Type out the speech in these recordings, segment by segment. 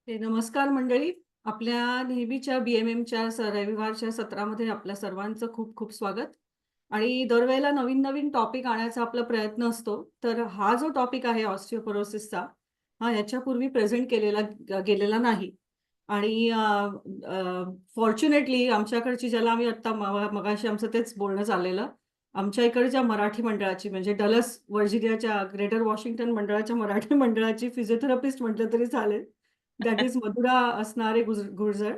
नमस्कार मंडळी. आपल्या नेहमीच्या BMMच्या रविवारच्या सत्रामध्ये आपल्या सर्वांचं खूप खूप स्वागत. आणि दरवेळेला नवीन-नवीन टॉपिक आणायचा आपला प्रयत्न असतो. तर हा जो टॉपिक आहे ऑस्टिओपोरोसिसचा, हा याच्यापूर्वी प्रेझेंट गेलेला नाही. आणि फॉर्च्युनेटली आमच्याकडची ज्याला आम्ही आत्ता मगाशी आमचं तेच बोलणं चाललेलं. आमच्या इकडच्या मराठी मंडळाची म्हणजे डलस व्हर्जिनियाच्या ग्रेटर वॉशिंग्टन मंडळाच्या मराठी मंडळाची फिजिओथेरपिस्ट म्हटलं तरी चालेल. दॅट इज मधुरा असणारे गुर्जर.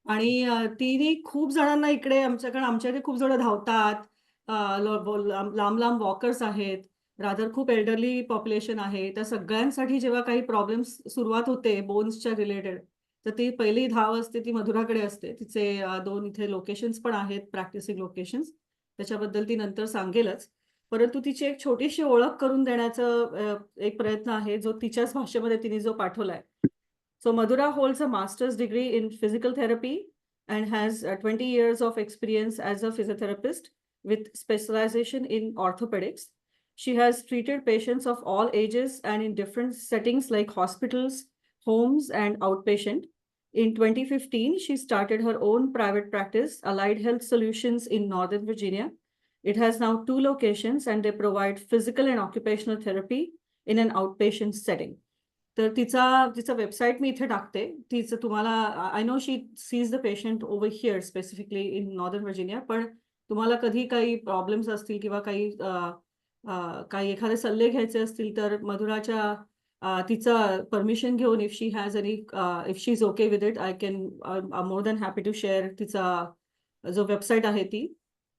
आणि तिने खूप जणांना इकडे आमच्या इथे खूप जण धावतात. लांब-लांब वॉकर्स आहेत. रादर खूप एल्डरली पॉप्युलेशन आहे. त्या सगळ्यांसाठी जेव्हा काही प्रॉब्लेम्स सुरुवात होते बोन्सच्या रिलेटेड, तर ती पहिली धाव असते ती मधुराकडे असते. तिचे 2 इथे लोकेशन्स पण आहेत, प्रॅक्टिसिंग लोकेशन्स. त्याच्याबद्दल ती नंतर सांगेलच. परंतु तिची एक छोटीशी ओळख करून देण्याचा एक प्रयत्न आहे, जो तिच्याच भाषेमध्ये तिने जो पाठवलाय. So Madhura holds a master's degree in physical therapy and has 20 years of experience as a physiotherapist with specialization in orthopedics. She has treated patients of all ages and in different settings like hospitals, homes, and outpatient. In 2015, she started her own private practice, Allied Health Solutions in Northern Virginia. It has now 2 locations and they provide physical and occupational therapy in an outpatient setting. तर तिचा website मी इथे टाकते. तिचं तुम्हाला I know she sees the patient over here specifically in northern Virginia. पण तुम्हाला कधी काही प्रॉब्लेम्स असतील किंवा काही एखादे सल्ले घ्यायचे असतील तर मधुराच्या तिचं परमिशन घेऊन if she has any if she is okay with it I can more than happy to share तिचा जो वेबसाईट आहे ती.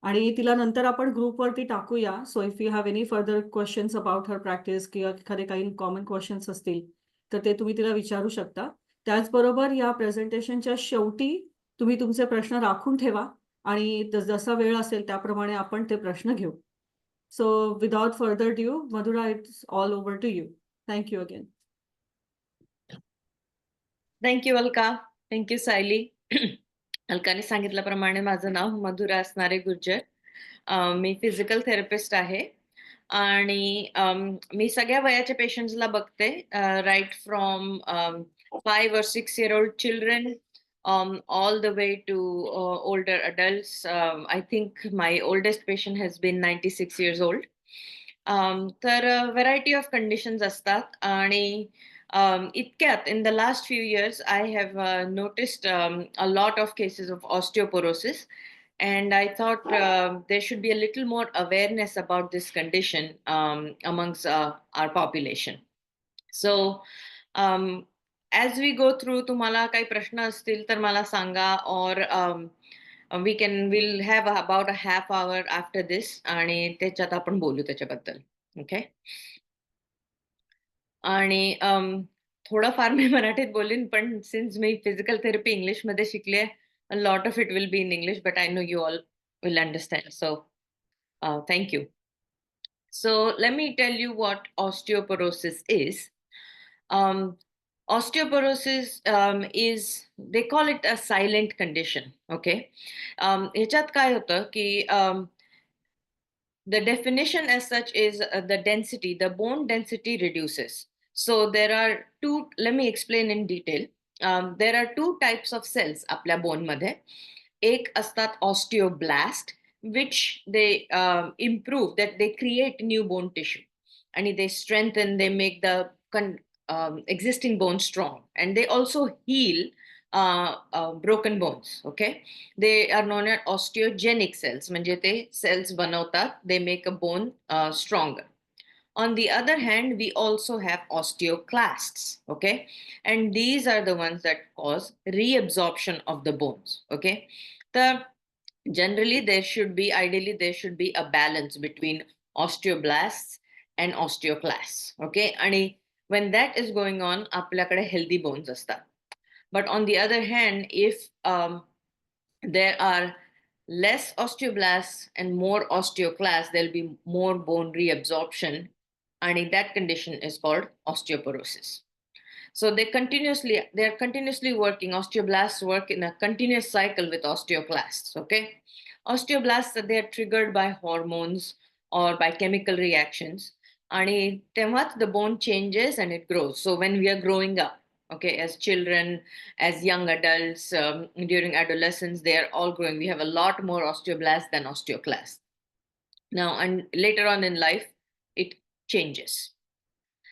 आणि तिला नंतर आपण ग्रुपवरती टाकूया. So if you have any further questions about her practice किंवा एखादे काही कॉमन क्वेश्चन्स असतील तर ते तुम्ही तिला विचारू शकता. त्याचबरोबर या प्रेझेंटेशनच्या शेवटी तुम्ही तुमचे प्रश्न राखून ठेवा आणि जसा वेळ असेल त्याप्रमाणे आपण ते प्रश्न घेऊ. So without further due, Madhura, it's all over to you. Thank you again. Thank you Alka. Thank you Sayali. अलकाने सांगितल्याप्रमाणे माझं नाव मधुरा असणारे गुर्जर. मी फिजिकल थेरपिस्ट आहे आणि मी सगळ्या वयाच्या पेशंट्सला बघते, right from 5 or 6 year old children all the way to older adults. I think my oldest patient has been 96 years old. तर व्हरायटी ऑफ कंडिशन्स असतात आणि इतक्यात in the last few years I have noticed a lot of cases of osteoporosis, and I thought there should be a little more awareness about this condition amongst our population. So um, as we go through, तुम्हाला काही प्रश्न असतील तर मला सांगा, or we'll have about a half hour after this आणि त्याच्यात आपण बोलू त्याच्याबद्दल. ओके. आणि थोडंफार मी मराठीत बोलीन, पण सिन्स मी फिजिकल थेरपी इंग्लिशमध्ये शिकली आहे, a lot of it will be in English, but I know you all will understand. So thank you. So let me tell you what osteoporosis is. Um, Osteoporosis is, they call it a silent condition. Okay. ह्याच्यात काय होतं की the definition as such is the density, the bone density reduces. So there are two, let me explain in detail. There are two types of cells आपल्या bone मध्ये. एक असतात osteoblast, which they improve, that they create new bone tissue. And they strengthen, they make the existing bone strong. And they also heal broken bones. Okay. They are known as osteogenic cells. म्हणजे ते cells बनवतात. They make a bone stronger. On the other hand, we also have osteoclasts. Okay. And these are the ones that cause reabsorption of the bones. Okay. Generally, ideally, there should be a balance between osteoblasts and osteoclasts. Okay. And when that is going on, आपल्याकडे healthy bones असतात. But on the other hand, if there are less osteoblasts and more osteoclasts, there'll be more bone reabsorption, and that condition is called osteoporosis. So they're continuously working. Osteoblasts work in a continuous cycle with osteoclasts. Okay, osteoblasts, they are triggered by hormones or by chemical reactions, and the bone changes and it grows. So when we are growing up, Okay, as children, as young adults, during adolescence, they are all growing. We have a lot more osteoblasts than osteoclasts. Now, and later on in life, it changes.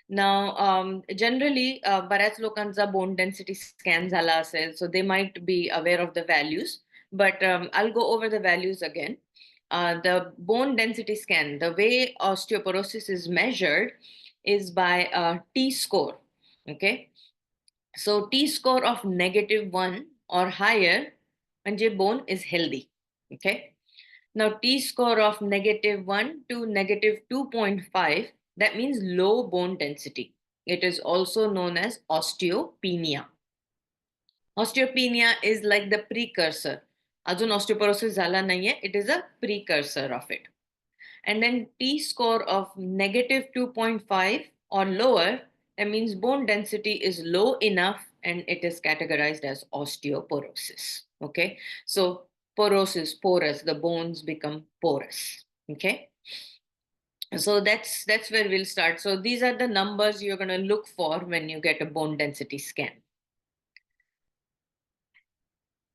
Now, generally, बऱ्याच लोकांचा bone density scan झाला असेल, so they might be aware of the values. But I'll go over the values again. The bone density scan, the way osteoporosis is measured is by a T score. Okay, so T score of -1 or higher, म्हणजे bone is healthy. Okay. Now, T score of -1 to -2.5, that means low bone density. It is also known as osteopenia. Osteopenia is like the precursor. अजून osteoporosis झाला नाहीये, it is a precursor of it. And then T score of -2.5 or lower, that means bone density is low enough and it is categorized as osteoporosis. Okay, so porosis, porous, the bones become porous. Okay, so that's where we'll start. So these are the numbers you're going to look for when you get a bone density scan.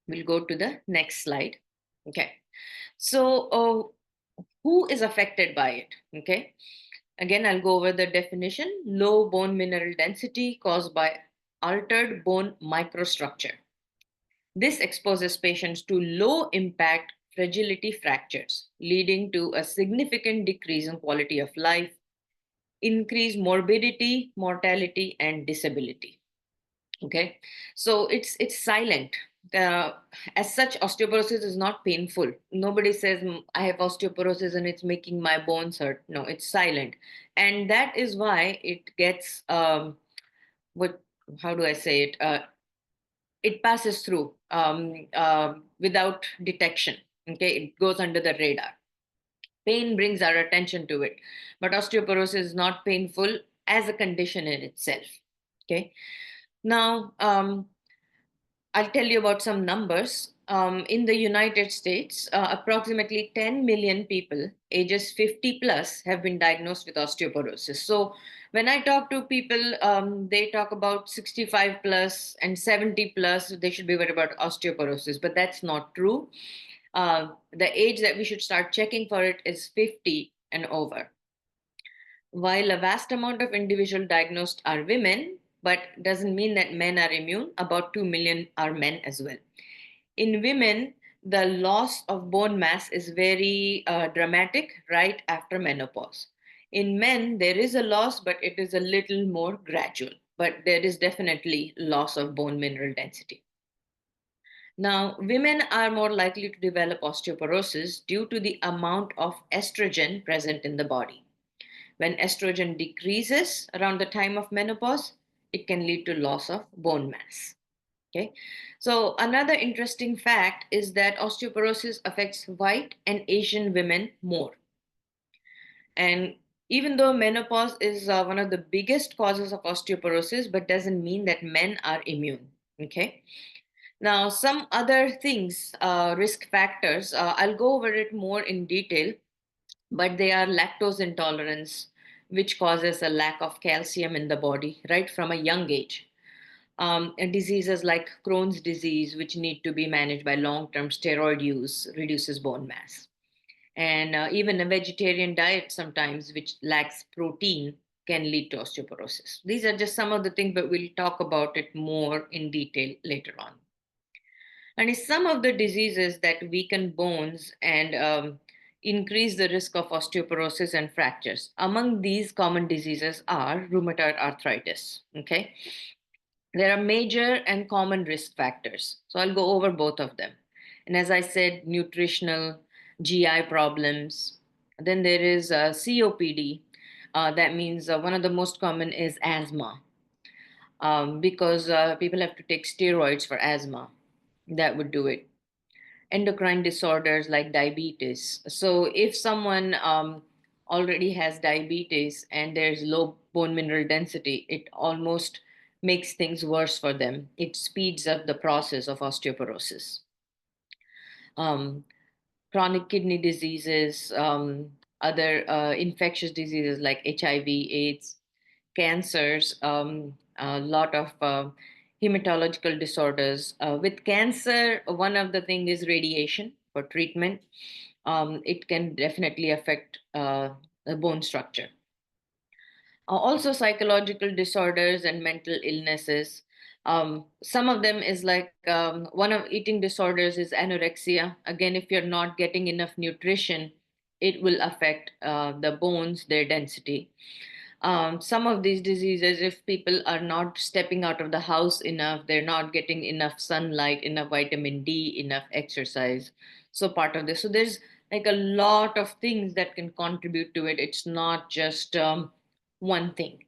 We'll go to the next slide. Okay, so who is affected by it? Okay, again, I'll go over the definition. Low bone mineral density caused by altered bone microstructure. This exposes patients to low impact fragility fractures, leading to a significant decrease in quality of life, increased morbidity, mortality, and disability. Okay, so it's silent. Uh, as such, osteoporosis is not painful. Nobody says, I have osteoporosis and it's making my bones hurt. No, it's silent. And that is why it gets, what, how do I say it? It passes through without detection. Okay, it goes under the radar. Pain brings our attention to it, but osteoporosis is not painful as a condition in itself. Okay, now I'll tell you about some numbers. In the United States, approximately 10 million people ages 50 plus have been diagnosed with osteoporosis. So when I talk to people, they talk about 65 plus and 70 plus, they should be worried about osteoporosis, but that's not true. The age that we should start checking for it is 50 and over. While a vast amount of individual diagnosed are women, but doesn't mean that men are immune. About 2 million are men as well. In women, the loss of bone mass is very dramatic right after menopause. In men, there is a loss, but it is a little more gradual. But there is definitely loss of bone mineral density. Now, women are more likely to develop osteoporosis due to the amount of estrogen present in the body. When estrogen decreases around the time of menopause, it can lead to loss of bone mass. Okay, so another interesting fact is that osteoporosis affects white and Asian women more. And even though menopause is one of the biggest causes of osteoporosis, but doesn't mean that men are immune. Okay. Now, some other things, risk factors, I'll go over it more in detail, but they are lactose intolerance, which causes a lack of calcium in the body right from a young age. And diseases like Crohn's disease, which need to be managed by long-term steroid use, reduces bone mass. And even a vegetarian diet sometimes, which lacks protein, can lead to osteoporosis. These are just some of the things, but we'll talk about it more in detail later on. And some of the diseases that weaken bones and increase the risk of osteoporosis and fractures. Among these common diseases are rheumatoid arthritis. Okay, there are major and common risk factors. So I'll go over both of them. And as I said, nutritional, GI problems. Then there is COPD. That means one of the most common is asthma, because people have to take steroids for asthma. That would do it. Endocrine disorders like diabetes. So if someone already has diabetes and there's low bone mineral density, it almost makes things worse for them. It speeds up the process of osteoporosis. Um, Chronic kidney diseases, other infectious diseases like HIV, AIDS, cancers, a lot of hematological disorders. With cancer, one of the thing is radiation for treatment. It can definitely affect the bone structure. Also psychological disorders and mental illnesses. Some of them is like one of eating disorders is anorexia. Again, if you're not getting enough nutrition, it will affect the bones, their density. Some of these diseases, if people are not stepping out of the house enough, they're not getting enough sunlight, enough vitamin D, enough exercise. So part of this. So there's like a lot of things that can contribute to it. It's not just one thing.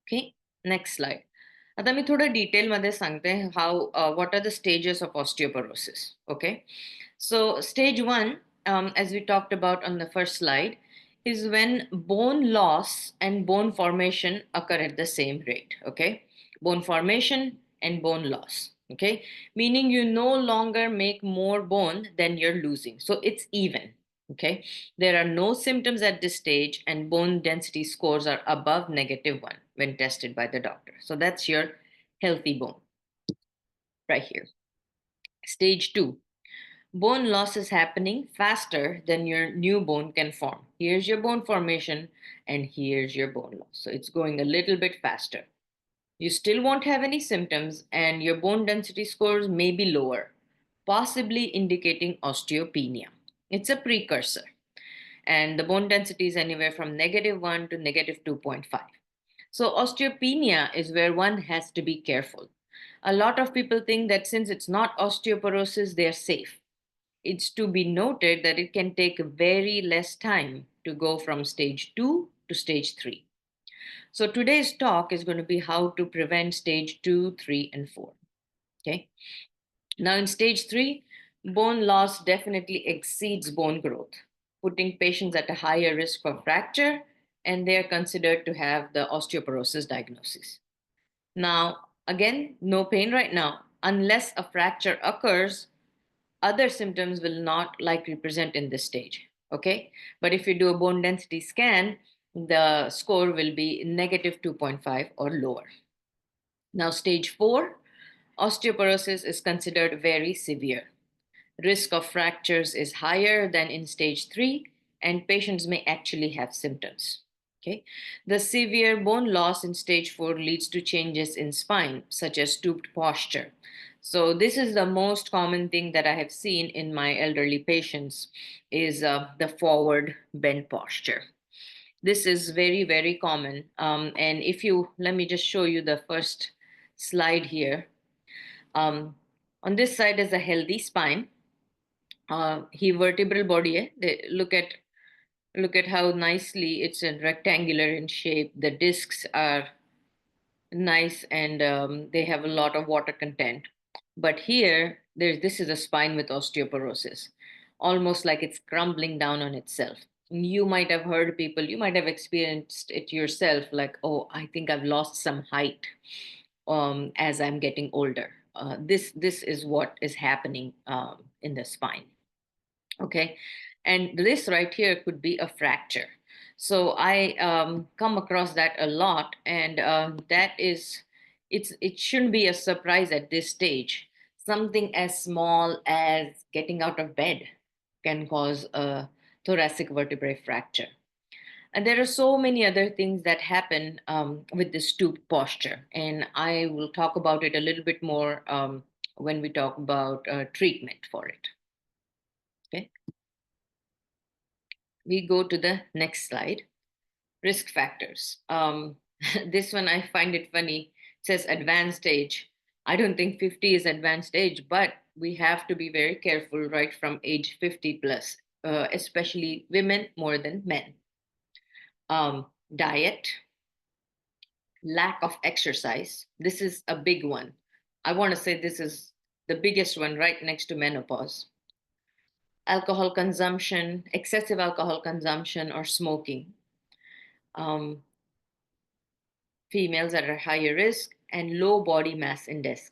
Okay, next slide. आता मी थोडं डिटेलमध्ये सांगते हाऊ what are the stages of osteoporosis. Okay, so stage 1, as we talked about on the first slide, is when bone loss and bone formation occur at the same rate. Okay, bone formation and bone loss. Okay, meaning you no longer make more bone than you're losing, so it's even. Okay, there are no symptoms at this stage, and bone density scores are above -1 when tested by the doctor. So that's your healthy bone right here. Stage 2, bone loss is happening faster than your new bone can form. Here's your bone formation, and here's your bone loss. So it's going a little bit faster. You still won't have any symptoms, and your bone density scores may be lower, possibly indicating osteopenia. It's a precursor, and the bone density is anywhere from -1 to -2.5. So, osteopenia is where one has to be careful. A lot of people think that since it's not osteoporosis, they're safe. It's to be noted that it can take very less time to go from stage 2 to stage 3. So, today's talk is going to be how to prevent stage 2, 3, and 4. Okay. Now, in stage 3, bone loss definitely exceeds bone growth, putting patients at a higher risk for fracture, and they're considered to have the osteoporosis diagnosis. Now, again, no pain right now. Unless a fracture occurs, other symptoms will not likely present in this stage. Okay, but if you do a bone density scan, the score will be -2.5 or lower. Now, stage 4, osteoporosis is considered very severe. Risk of fractures is higher than in stage 3, and patients may actually have symptoms. Okay. The severe bone loss in stage 4 leads to changes in spine, such as stooped posture. So this is the most common thing that I have seen in my elderly patients is the forward bend posture. This is very, very common. And if you, let me just show you the first slide here. On this side is a healthy spine. He vertebral body. Look at how nicely it's a rectangular in shape. The discs are nice, and they have a lot of water content. But here, this is a spine with osteoporosis, almost like it's crumbling down on itself. You might have heard people, you might have experienced it yourself, like, oh, I think I've lost some height as I'm getting older. This is what is happening in the spine. Okay, and this right here could be a fracture. So I come across that a lot, and that is, it shouldn't be a surprise at this stage. Something as small as getting out of bed can cause a thoracic vertebrae fracture. And there are so many other things that happen with this stoop posture, and I will talk about it a little bit more when we talk about treatment for it. Okay. We go to the next slide. Risk factors. This one I find it funny. It says advanced age. I don't think 50 is advanced age, but we have to be very careful right from age 50 plus, especially women more than men. Diet, lack of exercise. This is a big one. I want to say this is the biggest one right next to menopause. Alcohol consumption, excessive alcohol consumption, or smoking. Females are at higher risk, and low body mass index.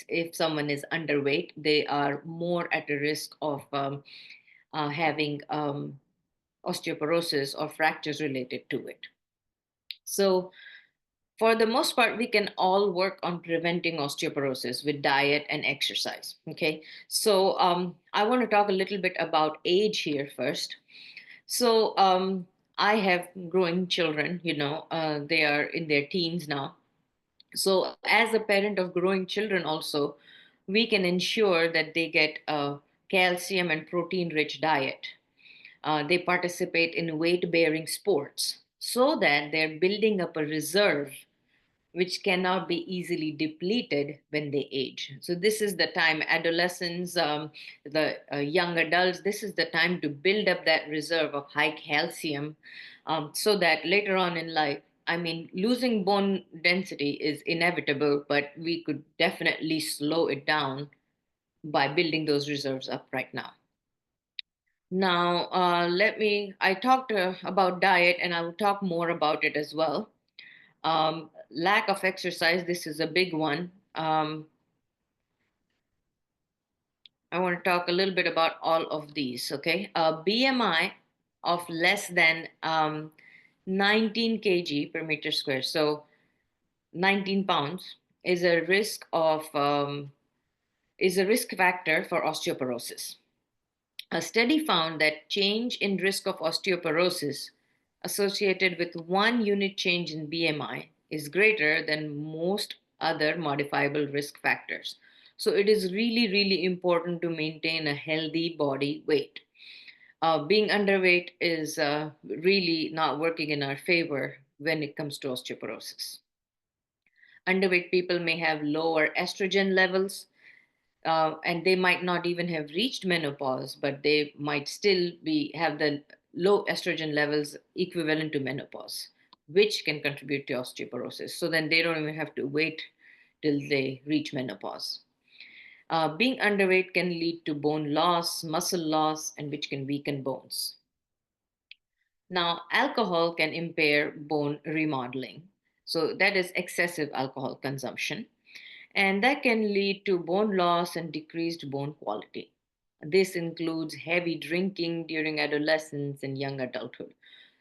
If someone is underweight, they are more at a risk of having osteoporosis or fractures related to it. So, for the most part, we can all work on preventing osteoporosis with diet and exercise. Okay, so I want to talk a little bit about age here first. So, I have growing children, they are in their teens now. So, as a parent of growing children, also, we can ensure that they get a calcium and protein rich diet. They participate in weight bearing sports so that they're building up a reserve which cannot be easily depleted when they age. So, this is the time, adolescents, the young adults, this is the time to build up that reserve of high calcium so that later on in life, I mean, losing bone density is inevitable, but we could definitely slow it down by building those reserves up right now. Now, I talked about diet and I will talk more about it as well. Lack of exercise, this is a big one. I want to talk a little bit about all of these, okay? BMI of less than 19 kg per meter square, so 19 pounds, is a risk factor for osteoporosis. A study found that change in risk of osteoporosis associated with 1 unit change in BMI is greater than most other modifiable risk factors. So it is really, really important to maintain a healthy body weight. Being underweight is really not working in our favor when it comes to osteoporosis. Underweight people may have lower estrogen levels, and they might not even have reached menopause, but they might still have the low estrogen levels equivalent to menopause, which can contribute to osteoporosis. So then they don't even have to wait till they reach menopause. Being underweight can lead to bone loss, muscle loss, and which can weaken bones. Now, alcohol can impair bone remodeling. So that is excessive alcohol consumption, and that can lead to bone loss and decreased bone quality. This includes heavy drinking during adolescence and young adulthood.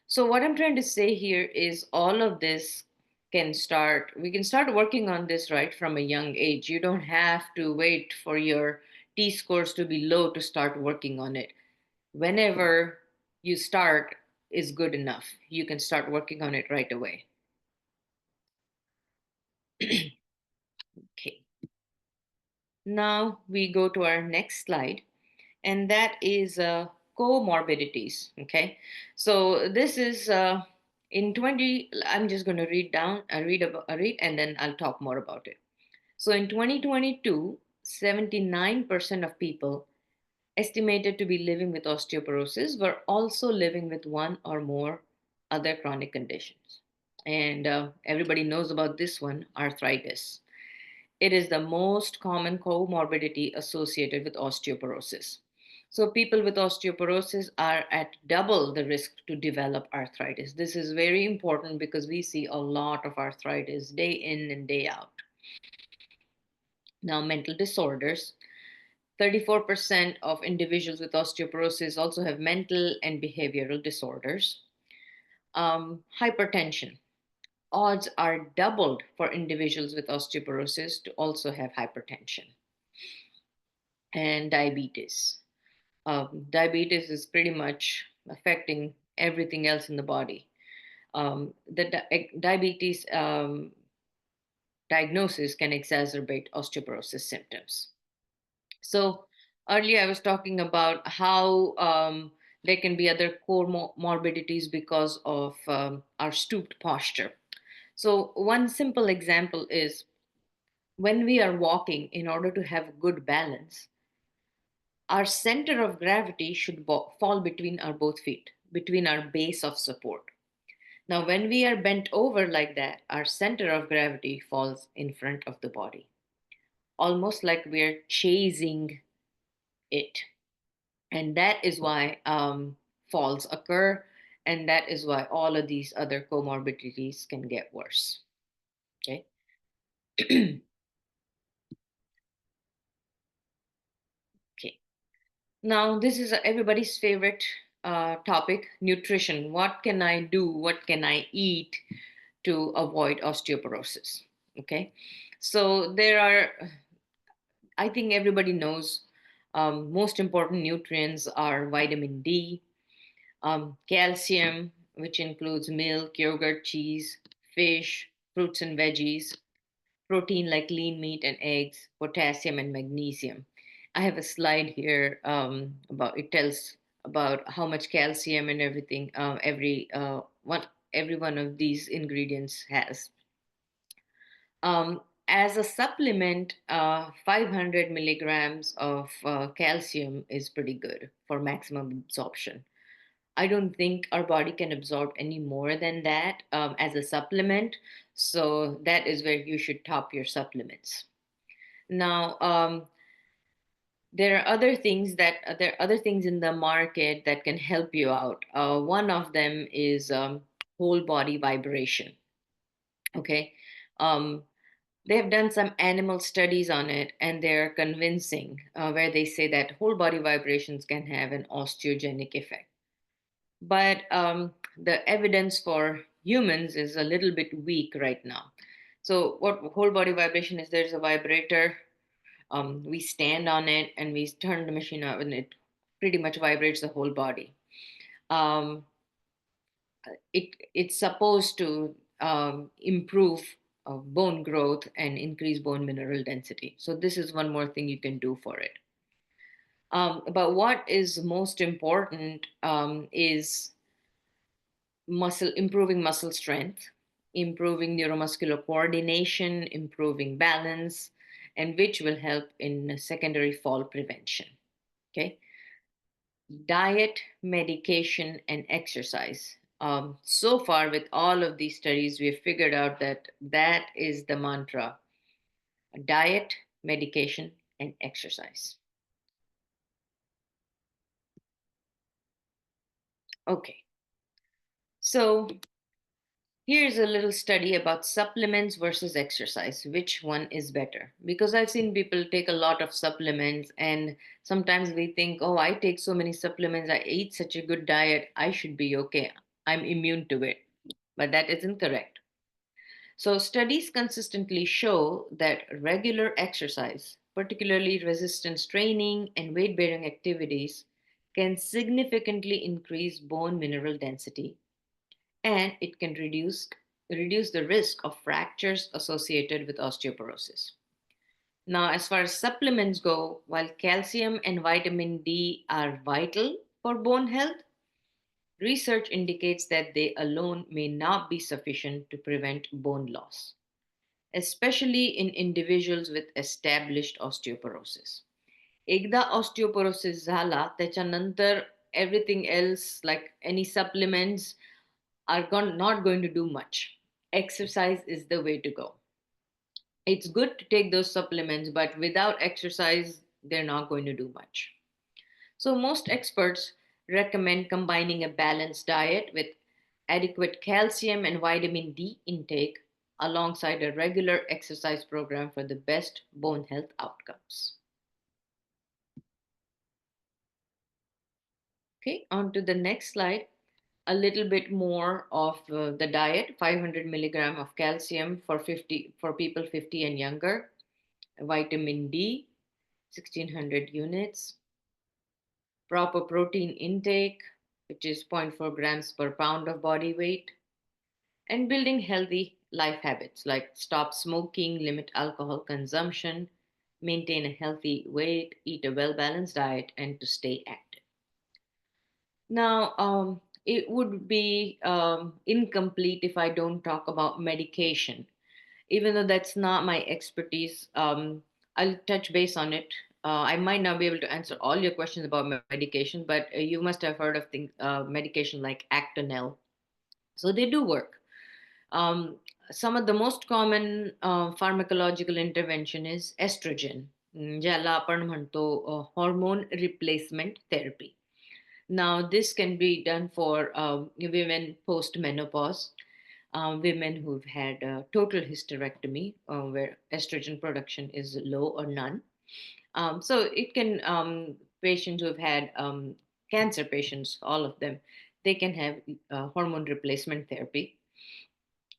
So, what I'm trying to say here is all of this we can start working on this right from a young age. You don't have to wait for your T scores to be low to start working on it. Whenever you start is good enough. You can start working on it right away. Okay. Now we go to our next slide, and that is comorbidities. Okay, so this is in 20. I'm just going to read and then I'll talk more about it. So in 2022, 79% of people estimated to be living with osteoporosis were also living with one or more other chronic conditions, and everybody knows about this one, arthritis. It is the most common comorbidity associated with osteoporosis. So, people with osteoporosis are at double the risk to develop arthritis. This is very important because we see a lot of arthritis day in and day out. Now, mental disorders. 34% of individuals with osteoporosis also have mental and behavioral disorders. Hypertension. Odds are doubled for individuals with osteoporosis to also have hypertension. And diabetes. Diabetes is pretty much affecting everything else in the body. Diabetes diagnosis can exacerbate osteoporosis symptoms. So, earlier I was talking about how there can be other comorbidities because of our stooped posture. So, one simple example is when we are walking, in order to have good balance, our center of gravity should fall between our both feet, between our base of support. Now, when we are bent over like that, our center of gravity falls in front of the body, almost like we're chasing it. And that is why falls occur, and that is why all of these other comorbidities can get worse. Okay. Okay. Now, this is everybody's favorite topic, nutrition. What can I do? What can I eat to avoid osteoporosis? Okay. So there are, I think everybody knows, most important nutrients are vitamin D, calcium, which includes milk, yogurt, cheese, fish, fruits and veggies, protein like lean meat and eggs, potassium and magnesium. I have a slide here about it tells about how much calcium and everything every one of these ingredients has. As a supplement, 500 milligrams of calcium is pretty good for maximum absorption. I don't think our body can absorb any more than that as a supplement. So that is where you should top your supplements. Now, there are other things in the market that can help you out. One of them is whole body vibration. Okay. Um, they have done some animal studies on it, and they're convincing, where they say that whole body vibrations can have an osteogenic effect. But the evidence for humans is a little bit weak right now. So, what whole body vibration is, there's a vibrator. We stand on it and we turn the machine on, and it pretty much vibrates the whole body. Um, it's supposed to improve bone growth and increase bone mineral density. So, this is one more thing you can do for it. But what is most important is improving muscle strength, improving neuromuscular coordination, improving balance, and which will help in secondary fall prevention. Okay. Diet, medication, and exercise. So far, with all of these studies, we have figured out that that is the mantra: diet, medication, and exercise. Okay. So here's a little study about supplements versus exercise. Which one is better? Because I've seen people take a lot of supplements, and sometimes we think, oh, I take so many supplements, I eat such a good diet, I should be okay. I'm immune to it. But that isn't correct. So, studies consistently show that regular exercise, particularly resistance training and weight bearing activities, can significantly increase bone mineral density, and it can reduce the risk of fractures associated with osteoporosis. Now, as far as supplements go, while calcium and vitamin D are vital for bone health, research indicates that they alone may not be sufficient to prevent bone loss, especially in individuals with established osteoporosis. एकदा osteoporosis झाला त्याच्यानंतर everything else, like any supplements, are not going to do much. Exercise is the way to go. It's good to take those supplements, but without exercise, they're not going to do much. So, most experts recommend combining a balanced diet with adequate calcium and vitamin D intake alongside a regular exercise program for the best bone health outcomes. Okay, on to the next slide. A little bit more of the diet: 500 milligram of calcium for people 50 and younger, vitamin D 1600 units, proper protein intake, which is zero point 0.4 grams per pound of body weight, and building healthy life habits like stop smoking, limit alcohol consumption, maintain a healthy weight, eat a well balanced diet, and to stay active. Now, it would be incomplete if I don't talk about medication. Even though that's not my expertise, I'll touch base on it. I might not be able to answer all your questions about medication, but you must have heard of things, medication like Actonel. So they do work. Um, some of the most common pharmacological intervention is estrogen, ज्याला आपण म्हणतो hormone replacement therapy. Now, this can be done for women post menopause, women who've had total hysterectomy, where estrogen production is low or none. So, it can, patients who've had cancer patients, all of them, they can have hormone replacement therapy.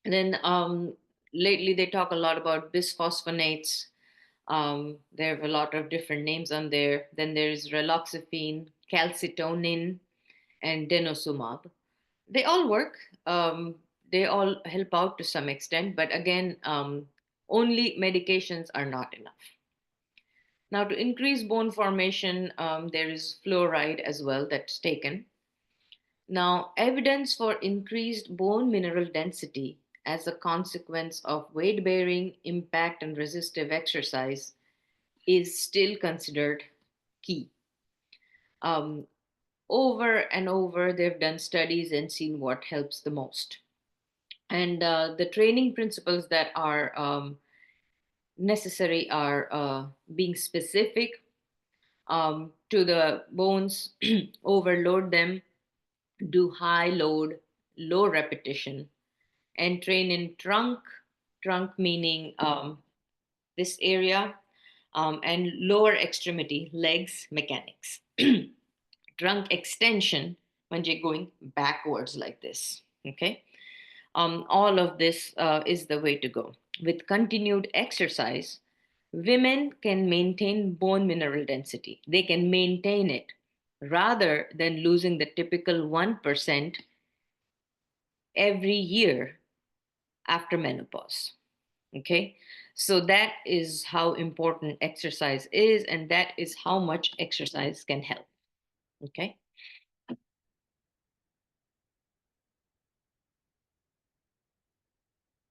And then lately they talk a lot about bisphosphonates. There are a lot of different names on there. Then there's raloxifene, calcitonin, and denosumab. They all work. They all help out to some extent, but again, only medications are not enough. Now, to increase bone formation, there is fluoride as well that's taken. Now, evidence for increased bone mineral density as a consequence of weight bearing, impact, and resistive exercise is still considered key. Um, Over and over, they've done studies and seen what helps the most. And the training principles that are necessary are being specific to the bones, overload them, do high load, low repetition, and train in trunk meaning this area, and lower extremity, legs mechanics. Trunk extension, म्हणजे going backwards like this. Okay. All of this is the way to go. With continued exercise, women can maintain bone mineral density. They can maintain it rather than losing the typical 1% every year after menopause. Okay. So that is how important exercise is, and that is how much exercise can help. Okay.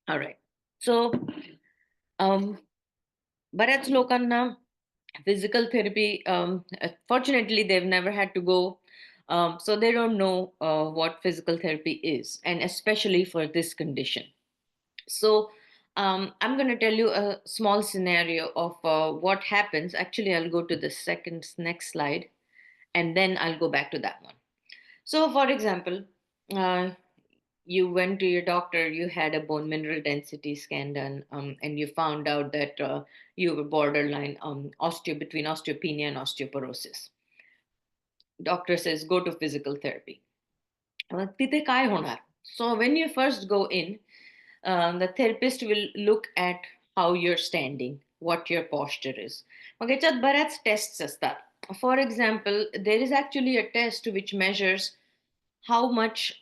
All right. So, बऱ्याच लोकांना physical therapy, fortunately, they've never had to go. So they don't know what physical therapy is, and especially for this condition. So I'm going to tell you a small scenario of what happens. Actually, I'll go to the next slide, and then I'll go back to that one. So, for example, uh, you went to your doctor, you had a bone mineral density scan done, and you found out that you were borderline between osteopenia and osteoporosis. Doctor says, go to physical therapy. तिथे काय होणार? So when you first go in, the therapist will look at how you're standing, what your posture is. मग याच्यात बऱ्याच tests असतात. For example, there is actually a test which measures how much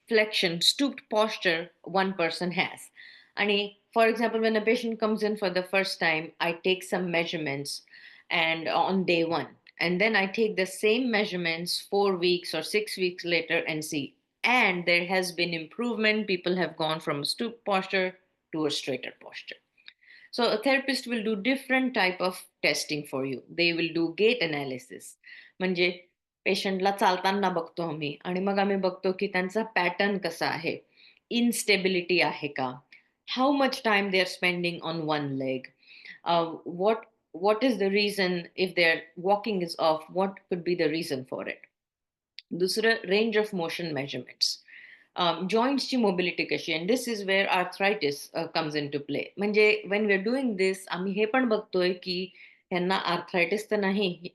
flexion, stooped posture one person has. And for example, when a patient comes in for the first time, I take some measurements and on day one, and then I take the same measurements 4 weeks or 6 weeks later and see. And there has been improvement. People have gone from a stooped posture to a straighter posture. So a therapist will do different type of testing for you. They will do gait analysis. म्हणजे पेशंटला चालताना बघतो आम्ही आणि मग आम्ही बघतो की त्यांचा पॅटर्न कसा आहे, इनस्टेबिलिटी आहे का, how much time they are spending on one leg, what is the reason if their walking is off, what could be the reason for it. दुसरं range of motion measurements. Joints mobility कशी, and this is where arthritis comes into play. म्हणजे when we're doing this, आम्ही हे पण बघतोय की ह्यांना arthritis तर नाही,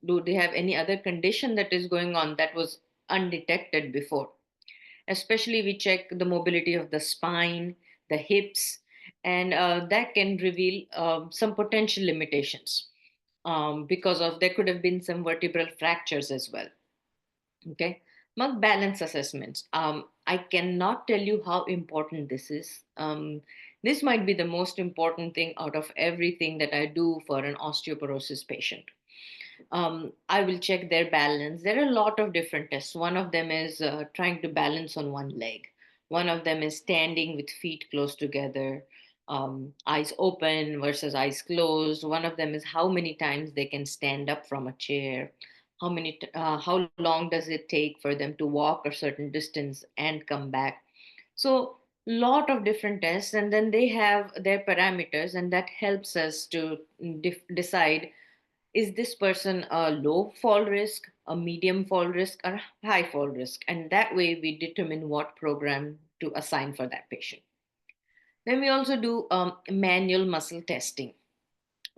do they have any other condition that is going on that was undetected before. Especially we check the mobility of the spine, the hips, and that can reveal some potential limitations, because of there could have been some vertebral fractures as well. Okay. Mug balance assessments. I cannot tell you how important this is. This might be the most important thing out of everything that I do for an osteoporosis patient. I will check their balance. There are a lot of different tests. One of them is trying to balance on one leg. One of them is standing with feet close together, eyes open versus eyes closed. One of them is how many times they can stand up from a chair. How long does it take for them to walk a certain distance and come back. So lot of different tests, and then they have their parameters, and that helps us to decide, is this person a low fall risk, a medium fall risk, or high fall risk, and that way we determine what program to assign for that patient. Then we also do manual muscle testing.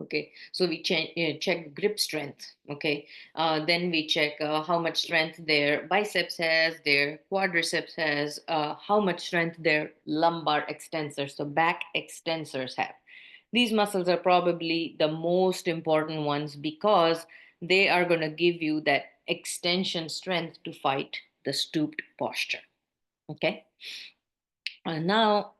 Okay, so we check grip strength. Okay, then we check how much strength their biceps has, their quadriceps has, how much strength their lumbar extensors, so back extensors have. These muscles are probably the most important ones because they are going to give you that extension strength to fight the stooped posture. Okay, now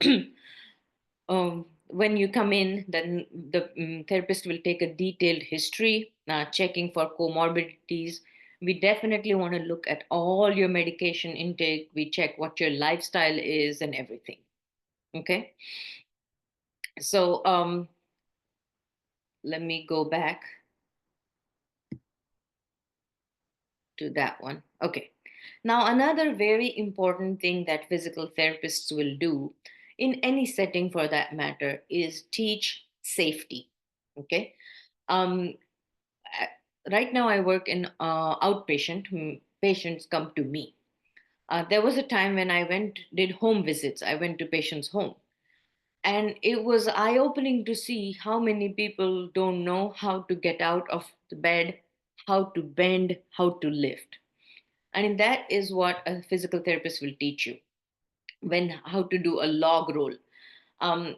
when you come in, then the therapist will take a detailed history, checking for comorbidities. We definitely want to look at all your medication intake. We check what your lifestyle is and everything. Okay. So let me go back to that one. Okay. Now, another very important thing that physical therapists will do in any setting for that matter is teach safety. Okay. Um, right now I work in outpatient. Patients come to me. There was a time when I did home visits. I went to patients' home, and it was eye opening to see how many people don't know how to get out of the bed, how to bend, how to lift. And that is what a physical therapist will teach you, when how to do a log roll. Um,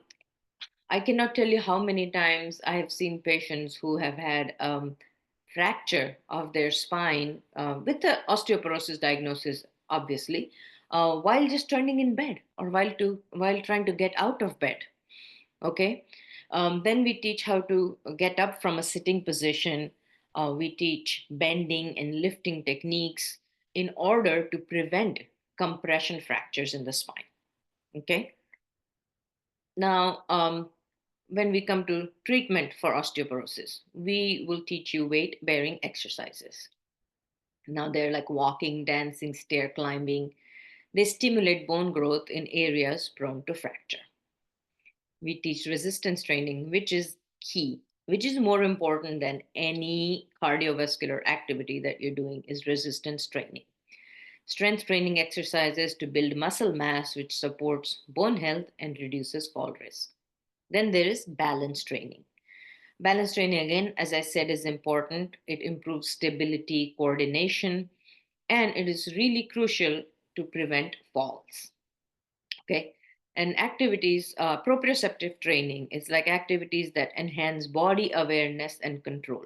I cannot tell you how many times I have seen patients who have had fracture of their spine with the osteoporosis diagnosis, obviously, while just turning in bed or while trying to get out of bed. Okay, then we teach how to get up from a sitting position. We teach bending and lifting techniques in order to prevent compression fractures in the spine. Okay, now when we come to treatment for osteoporosis, we will teach you weight bearing exercises. Now they're like walking, dancing, stair climbing. They stimulate bone growth in areas prone to fracture. We teach resistance training, which is key, which is more important than any cardiovascular activity that you're doing, is resistance training. Strength training exercises to build muscle mass, which supports bone health and reduces fall risk. Then there is balance training. Balance training, again, as I said, is important. It improves stability, coordination, and it is really crucial to prevent falls. Okay. And activities, proprioceptive training is like activities that enhance body awareness and control.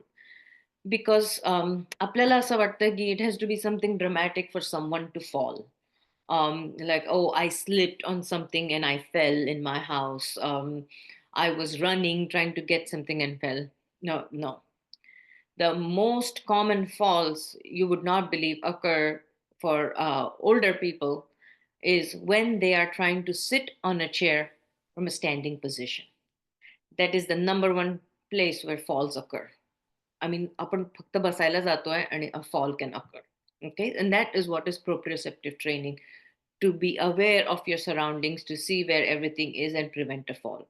Because आपल्याला असं वाटतं की it has to be something dramatic for someone to fall. Like, oh, I slipped on something and I fell in my house. I was running trying to get something and fell. No, no. The most common falls you would not believe occur for older people is when they are trying to sit on a chair from a standing position. That is the number one place where falls occur. I mean, आपण फक्त बसायला जातोय आणि a fall can occur. Okay, and that is what is proprioceptive training, to be aware of your surroundings, to see where everything is and prevent a fall.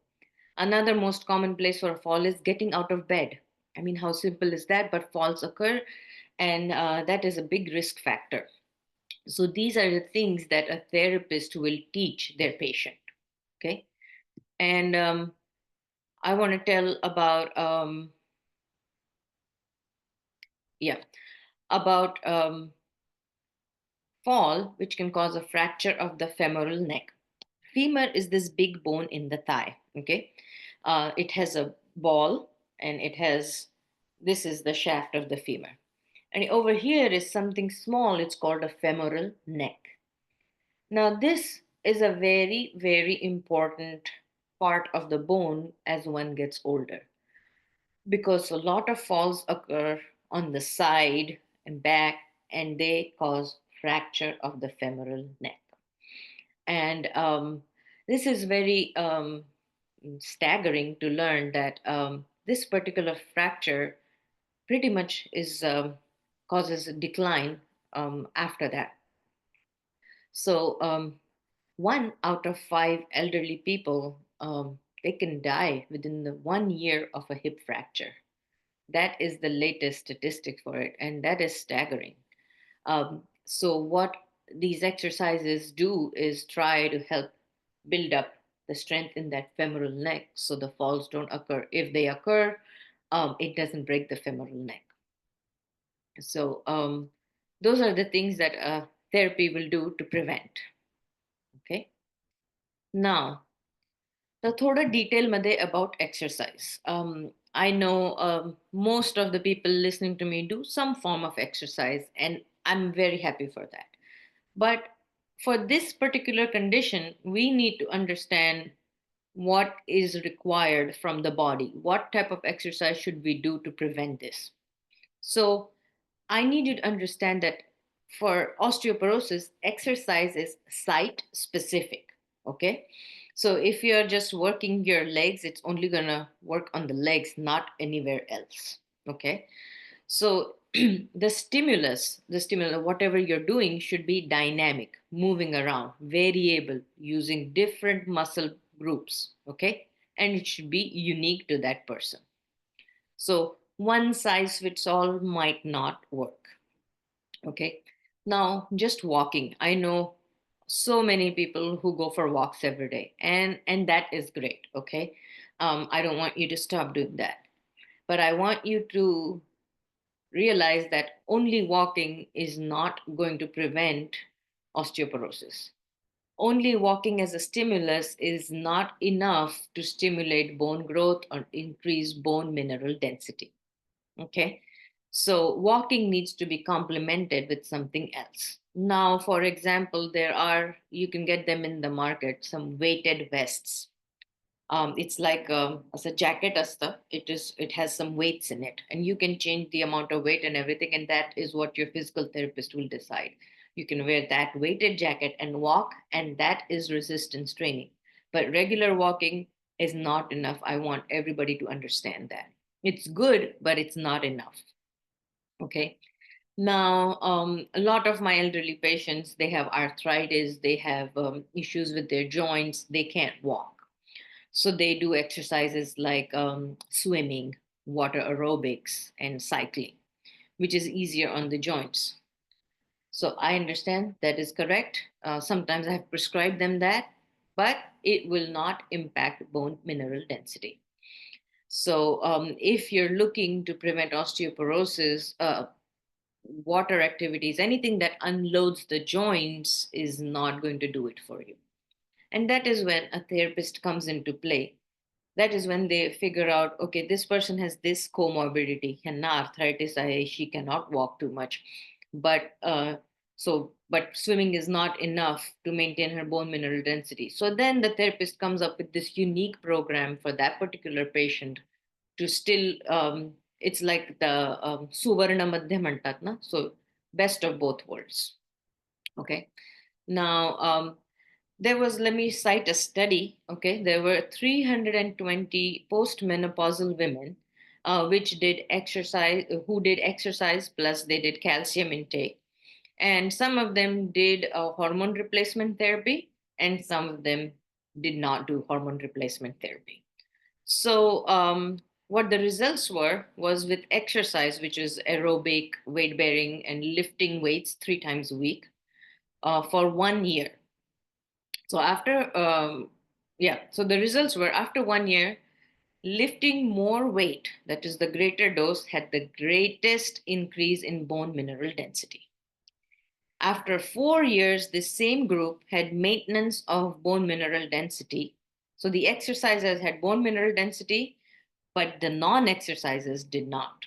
Another most common place for a fall is getting out of bed. I mean, how simple is that? But falls occur, and that is a big risk factor. So these are the things that a therapist will teach their patient. Okay, and I want to tell about yeah, about fall, which can cause a fracture of the femoral neck. Femur is this big bone in the thigh. Okay, it has a ball, and it has, this is the shaft of the femur, and over here is something small. It's called a femoral neck. Now this is a very, very important part of the bone as one gets older, because a lot of falls occur on the side and back, and they cause fracture of the femoral neck. And this is very staggering to learn that this particular fracture pretty much is causes a decline after that. So 1 out of 5 elderly people, they can die within the 1 year of a hip fracture. That is the latest statistic for it, and that is staggering. So what these exercises do is try to help build up the strength in that femoral neck so the falls don't occur. If they occur, it doesn't break the femoral neck. So those are the things that therapy will do to prevent. Okay. Now, the थोडं detail मध्ये about exercise. I know most of the people listening to me do some form of exercise, and I'm very happy for that. But for this particular condition, we need to understand what is required from the body. What type of exercise should we do to prevent this? So I need you to understand that for osteoporosis, exercise is site specific. Okay. So if you're just working your legs, it's only going to work on the legs, not anywhere else. Okay. So the stimulus, whatever you're doing should be dynamic, moving around, variable, using different muscle groups. Okay. And it should be unique to that person. So one size fits all might not work. Okay. Now, just walking. I know so many people who go for walks every day, and that is great. Okay. I don't want you to stop doing that, but I want you to realize that only walking is not going to prevent osteoporosis. Only walking as a stimulus is not enough to stimulate bone growth or increase bone mineral density. Okay. So walking needs to be complemented with something else. Now, for example, you can get them in the market, some weighted vests. It's like as a jacket asta. It has some weights in it, and you can change the amount of weight and everything, and that is what your physical therapist will decide. You can wear that weighted jacket and walk, and that is resistance training. But regular walking is not enough. I want everybody to understand that. It's good, but it's not enough. Okay. Now, a lot of my elderly patients, they have arthritis, they have issues with their joints, they can't walk. So they do exercises like swimming, water aerobics, and cycling, which is easier on the joints. So I understand that is correct. Sometimes I have prescribed them that, but it will not impact bone mineral density. So if you're looking to prevent osteoporosis, water activities, anything that unloads the joints is not going to do it for you. And that is when a therapist comes into play. That is when they figure out, okay, this person has this comorbidity, and arthritis, she cannot walk too much. But but swimming is not enough to maintain her bone mineral density. So then the therapist comes up with this unique program for that particular patient to still it's like the suvarna madhya म्हणतात ना, so best of both worlds. Okay. Now there was, let me cite a study. Okay, there were 320 postmenopausal women which did exercise, who did exercise plus they did calcium intake, and some of them did hormone replacement therapy, and some of them did not do hormone replacement therapy. So, what the results were was with exercise, which is aerobic, weight bearing, and lifting weights 3 times a week for 1 year. So, so the results were after 1 year, lifting more weight, that is the greater dose, had the greatest increase in bone mineral density. After 4 years, the same group had maintenance of bone mineral density. So the exercises had bone mineral density, but the non-exercises did not.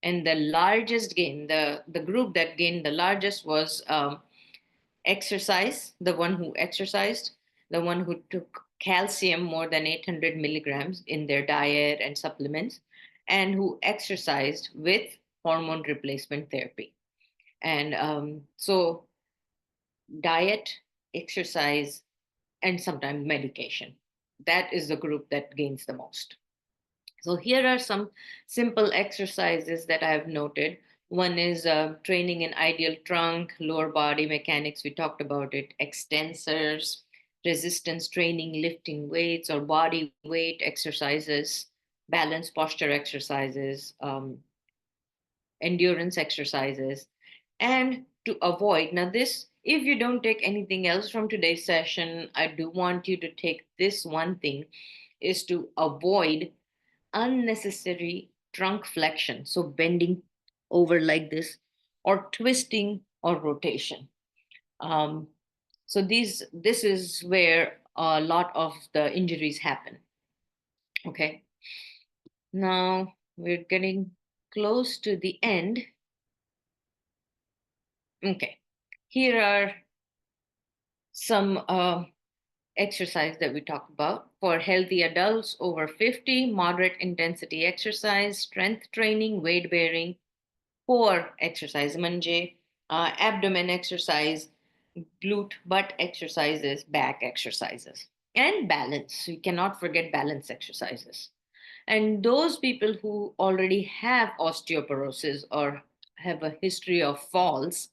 And the largest gain, the group that gained the largest was exercise, the one who exercised, the one who took calcium more than 800 milligrams in their diet and supplements, and who exercised with hormone replacement therapy. And so diet, exercise, and sometimes medication. That is the group that gains the most. So here are some simple exercises that I have noted. One is training in ideal trunk, lower body mechanics. We talked about it. Extensors, resistance training, lifting weights or body weight exercises, balance posture exercises, endurance exercises, and to avoid. Now, this, if you don't take anything else from today's session, I do want you to take this one thing, is to avoid unnecessary trunk flexion, so bending over like this, or twisting or rotation. Um, so this is where a lot of the injuries happen. Okay. Now we're getting close to the end. Okay. Here are some exercise that we talk about for healthy adults over 50: moderate intensity exercise, strength training, weight bearing, core exercise म्हणजे abdomen exercise, glute butt exercises, back exercises, and balance. You cannot forget balance exercises. And those people who already have osteoporosis or have a history of falls,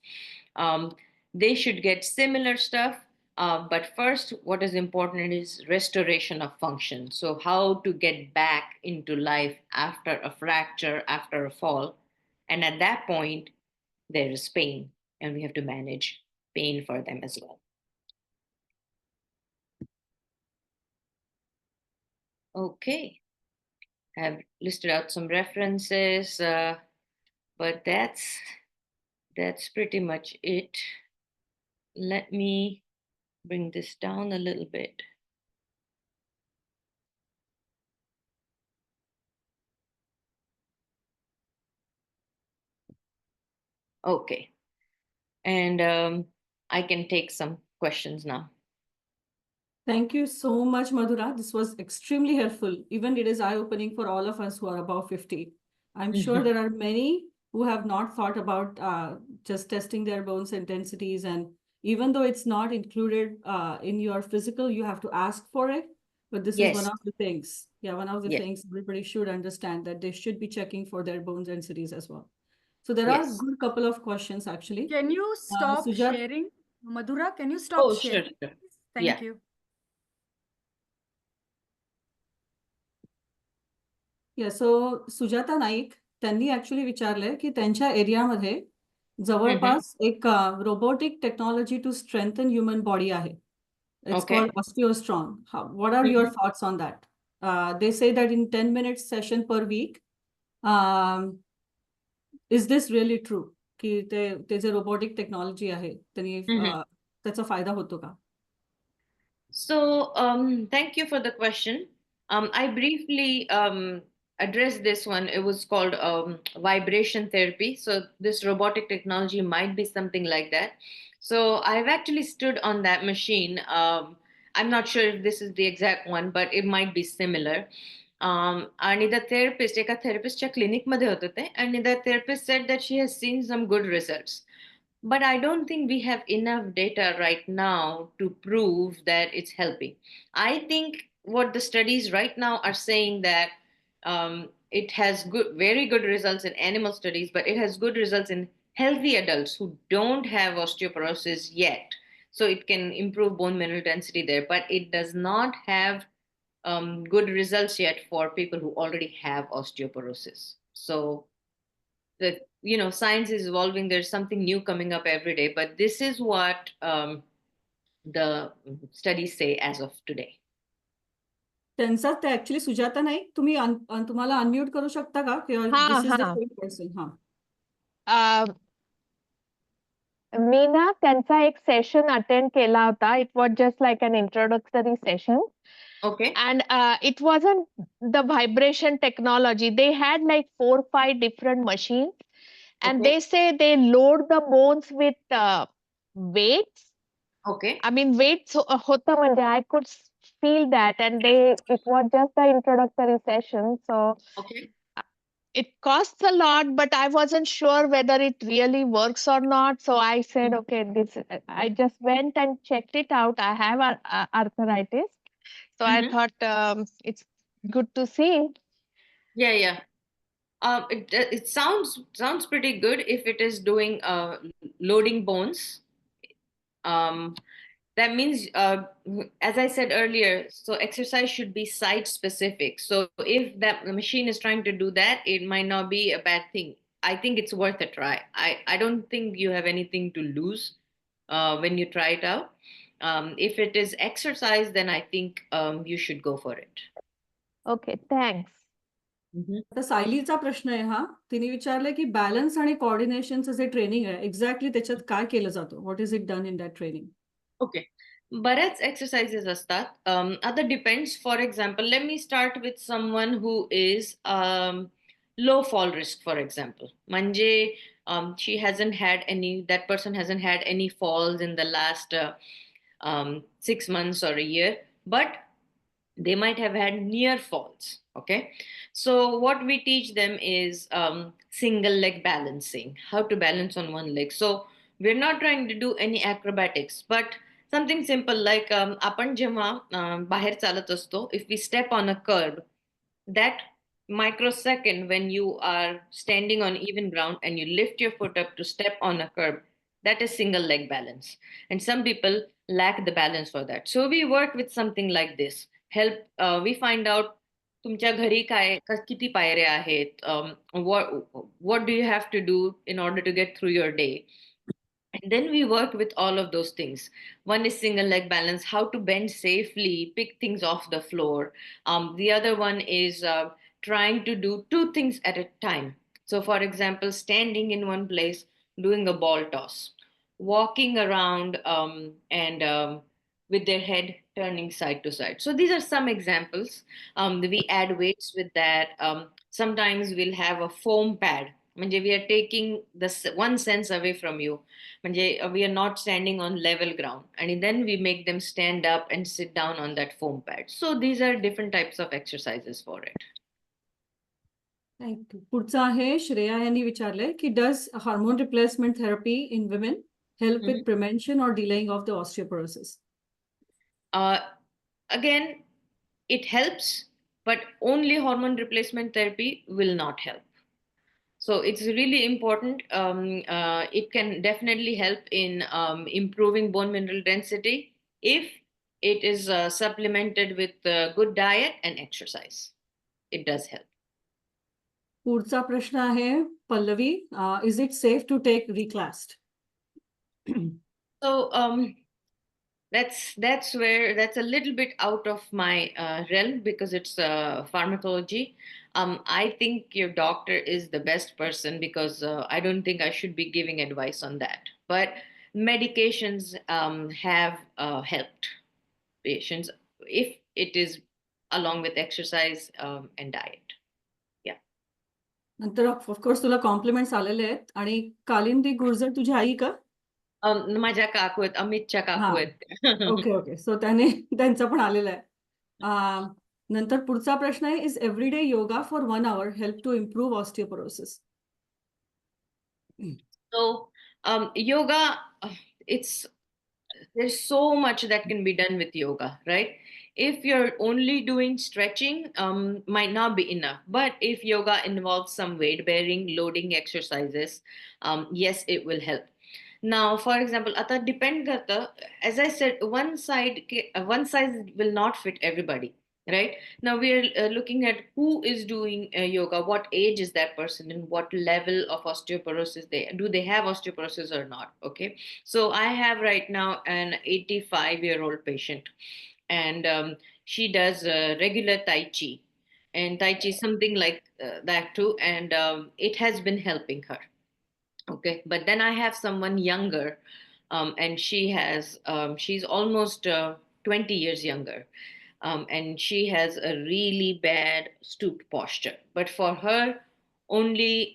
um, they should get similar stuff. But first, what is important is restoration of function. So, how to get back into life after a fracture, after a fall. And at that point, there is pain, and we have to manage pain for them as well. Okay, I've listed out some references, but that's pretty much it. Let me bring this down a little bit. Okay, and I can take some questions now. Thank you so much, Madhura. This was extremely helpful. Even it is eye-opening for all of us who are above 50. I'm sure there are many who have not thought about just testing their bones intensities. And even though it's not included in your physical, you have to ask for it. But this is one Yes, of the things. Yeah, one of the yes, things everybody should understand, that they should be checking for their bones densities as well. So there are a yes. good couple of questions actually. Can you stop Sujat, sharing? Madhura, can you stop Oh, sure, sharing? sure. Thank Yeah. you. सो सुजाता नाईक त्यांनी actually विचारलंय की त्यांच्या एरियामध्ये Mm-hmm. जवळपास एक robotic technology to strengthen human body आहे. It's Okay. Called OsteoStrong. What are your Mm-hmm. Thoughts on that? They say that in 10 minutes session per week. Is this really true की ते जे robotic technology आहे त्यांनी Mm-hmm. त्याचा फायदा होतो का? So, thank you for the question. I briefly addressed this one. It was called vibration therapy. So, this robotic technology might be something like that. So, I've actually stood on that machine. I'm not sure if this is the exact one, but it might be similar. आणि the therapist, एका therapistच्या clinic मध्ये होते ते, and the therapist said that she has seen some good results. But I don't think we have enough data right now to prove that it's helping. I think what the studies right now are saying that it has very good results in animal studies, but it has good results in healthy adults who don't have osteoporosis yet. So it can improve bone mineral density there, but it does not have good results yet for people who already have osteoporosis. So science is evolving, there's something new coming up every day, but this is what the studies say as of today. त्यांचा ते actually Sujata Naik, तुम्ही तुम्हाला unmute करू शकता का? हाँ this is the हाँ same person. हा, मी ना त्यांचा एक सेशन अटेंड केला होता. It was just like an introductory session. Okay. And it wasn't the vibration technology. They had like 4-5 different machines, and Okay. they say they load the bones with weights. Okay. I mean, weights hota manje I could feel that, and it was just the introductory session, so Okay. it costs a lot, but I wasn't sure whether it really works or not. So I said, okay, I just went and checked it out. I have arthritis. So I Mm-hmm. thought it's good to see. Yeah. It sounds pretty good if it is doing loading bones. That means, as I said earlier, so exercise should be site specific. So if the machine is trying to do that, it might not be a bad thing. I think it's worth a try. I don't think you have anything to lose when you try it out. If it is exercise, then I think you should go for it. Okay, thanks. आता सायलीचा प्रश्न आहे हा. तिने विचारलंय की balance आणि कोऑर्डिनेशनचं जे training आहे, exactly त्याच्यात काय केलं जातं? What is it done in that training? Okay. बऱ्याच एक्सरसाइजेस असतात. आता depends. For example, late me start with someone who is low fall risk, for example. म्हणजे she hasn't had any, that person hasn't had any falls in the last 6 months or a year, but they might have had near falls. Okay, so what we teach them is single leg balancing, how to balance on one leg. So we're not trying to do any acrobatics, but something simple like आपण जेव्हा बाहेर चालत असतो, if we step on a curb, that microsecond when you are standing on even ground and you lift your foot up to step on a curb, that is single leg balance. And some people lack the balance for that. So we work with something like this. Help, we find out तुमच्या घरी काय किती पायऱ्या आहेत, what do you have to do in order to get through your day. And then we work with all of those things. One is single leg balance, how to bend safely, pick things off the floor. The other one is trying to do two things at a time. So, for example, standing in one place, doing a ball toss, walking around and with their head turning side to side. So, these are some examples. We add weights with that. Sometimes we'll have a foam pad. म्हणजे we are taking the one sense away from you. म्हणजे we are not standing on level ground, and then we make them stand up and sit down on that foam pad. So these are different types of exercises for it. Thank you. पुढचं आहे श्रेया यांनी विचारलंय की does hormone replacement therapy in women help with prevention or delaying of the osteoporosis? Again, it helps, but only hormone replacement therapy will not help. So it's really important. It can definitely help in improving bone mineral density if it is supplemented with good diet and exercise. It does help. पुढचा प्रश्न आहे Pallavi. Is it safe to take Reclast? So that's where that's a little bit out of my realm because it's pharmacology. I think your doctor is the best person because I don't think I should be giving advice on that. But medications have helped patients if it is along with exercise and diet. Yeah. नंतर of course तुला compliments आलेले आहेत. आणि कालिंदी गुर्जर तुझी आई का? माझ्या काकू आहेत, अमितच्या काकू आहेत. Okay okay. सो त्याने त्यांचं पण आलेलं आहे. नंतर पुढचा प्रश्न आहे is everyday yoga for 1 hour help to improve osteoporosis? So yoga, it's there's so much that can be done with yoga, right? If you're only doing stretching, might not be enough. But if yoga involves some weight bearing, loading exercises, yes, it will help. Now, for example, आता depend करता, as I said, one size will not fit everybody, right? Now we are looking at who is doing yoga, what age is that person, and what level of osteoporosis they have osteoporosis or not. Okay, so I have right now an 85-year-old patient, and she does regular Tai Chi, and Tai Chi is something like that too, and it has been helping her. Okay, but then I have someone younger, and she's almost 20 years younger, and she has a really bad stooped posture. But for her, only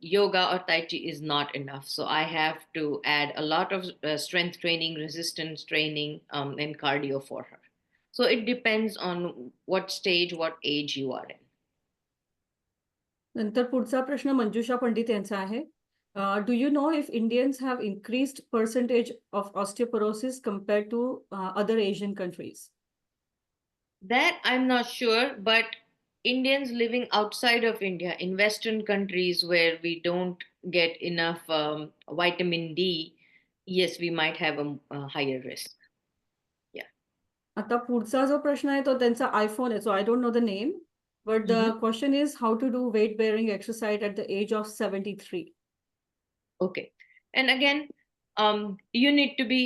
yoga or Tai Chi is not enough. So I have to add a lot of strength training, resistance training, and cardio for her. So it depends on what stage, what age you are in. नंतर पुढचा प्रश्न मंजुषा पंडित यांचा आहे. Do you know if Indians have increased percentage of osteoporosis compared to other Asian countries? That I'm not sure, but Indians living outside of India in Western countries where we don't get enough vitamin D, yes, we might have a higher risk. Yeah. आता पुढचा जो प्रश्न आहे तो त्यांचा iPhone आहे. So I don't know the name, but the question is how to do weight bearing exercise at the age of 73. Okay. And again, you need to be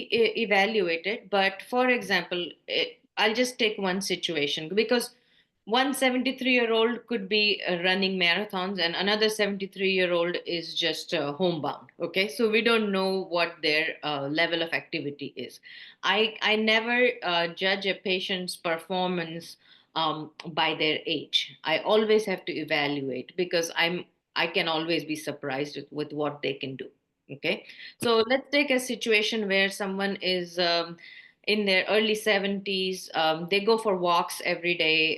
evaluated. But for example, I'll just take one situation because one 73-year-old could be running marathons, and another 73-year-old is just homebound. Okay, so we don't know what their level of activity is. I never judge a patient's performance by their age. I always have to evaluate, because I can always be surprised with what they can do. Okay, so let's take a situation where someone is in their early 70s. They go for walks every day.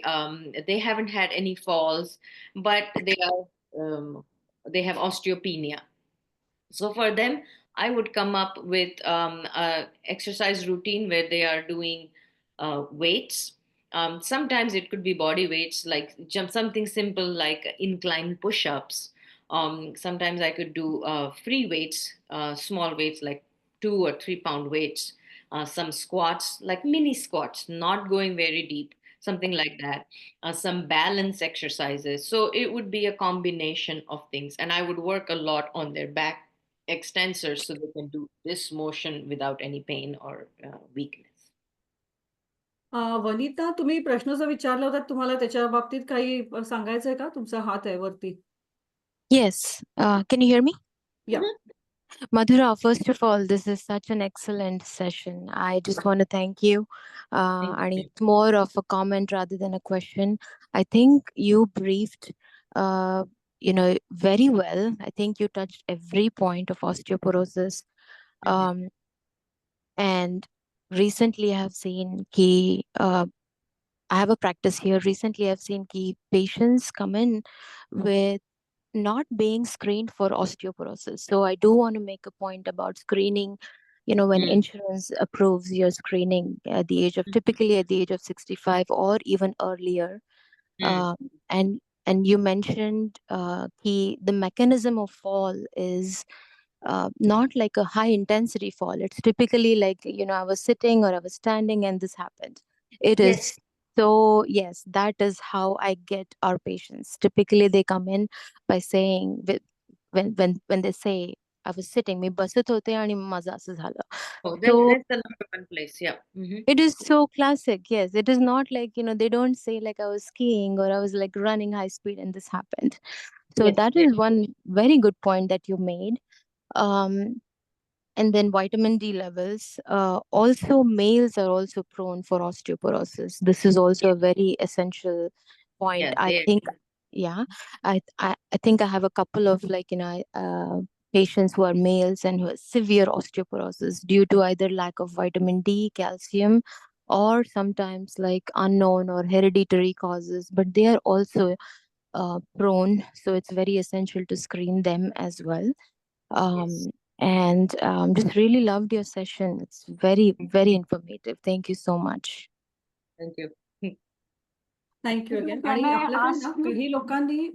They haven't had any falls, but they have osteopenia. So for them, I would come up with a exercise routine where they are doing weights. Sometimes it could be body weights, like jump, something simple like incline push-ups. Sometimes I could do free weights, small weights like 2 or 3 pound weights. Some squats, like mini squats, not going very deep, something like that. Some balance exercises. So it would be a combination of things, and I would work a lot on their back extensors so they can do this motion without any pain or weakness. Vanita, तुम्ही प्रश्न जो विचारला होता तुम्हाला त्याच्या बाबतीत काही सांगायचंय का? तुमचा हात आहे वरती. Yes. Can you hear me? Yeah. Madhura, first of all, this is such an excellent session. I just want to thank you. And it's more of a comment rather than a question. I think you briefed, very well. I think you touched every point of osteoporosis. And recently I have seen I have a practice here. Recently I've seen patients come in with not being screened for osteoporosis. So I do want to make a point about screening. When insurance approves your screening at the age of, typically at the age of 65 or even earlier. And you mentioned the mechanism of fall is not like a high intensity fall. It's typically like, I was sitting or I was standing and this happened. It is. Yes. So yes, that is how I get our patients. Typically they come in by saying, when they say, I was sitting, मी बसत होते आणि माझं असं झालं. Oh, So that's the number one place. Yeah. it is so classic. Yes, it is not like, they don't say like I was skiing or I was like running high speed and this happened. So Yes, that yes. is one very good point that you made. And then vitamin D levels. Also, males are also prone for osteoporosis. This is also a very essential point. Yeah, I they think, I think I have a couple of patients who are males and who have severe osteoporosis due to either lack of vitamin D, calcium, or sometimes like unknown or hereditary causes, but they are also prone. So it's very essential to screen them as well. Yes. And just really loved your session. It's very, very informative. Thank you so much. Thank you. Thank you again. Can आणि I आपल्याकडे ask ना you-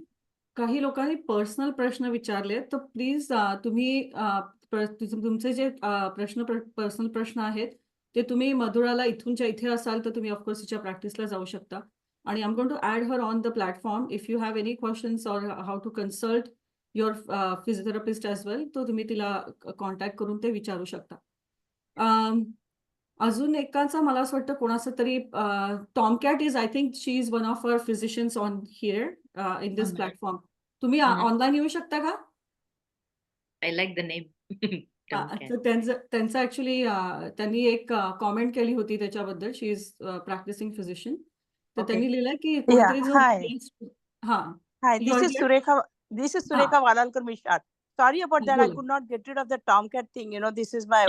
काही लोकांनी personal प्रश्न विचारले, तर please तुम्ही तुमचे जे पर्सनल प्रश्न आहेत ते तुम्ही मधुराला इथूनच्या इथे असाल तर तुम्ही ऑफकोर्स तिच्या प्रॅक्टिसला जाऊ शकता. आणि I am going to add her on the platform. If you have any questions or how to consult your physiotherapist as well, तो तुम्ही तिला कॉन्टॅक्ट करून ते विचारू शकता. अजून एकाचा मला असं वाटतं कोणाचं तरी tomcat is, I think she is one of our physicians on here in this platform. तुम्ही ऑनलाईन येऊ शकता का? I like the name. Tomcat. तर त्यांचं ऍक्च्युली त्यांनी एक कॉमेंट केली होती त्याच्याबद्दल. She is practising physician. तर Okay. त्यांनी लिहिलंय की Yeah, कोणीतरी जो hi. हा Hi, You are this is here? Surekha. This is Surekha Valalkar Mishra. Sorry about that. I Good. could not get rid of the Tomcat thing. This is my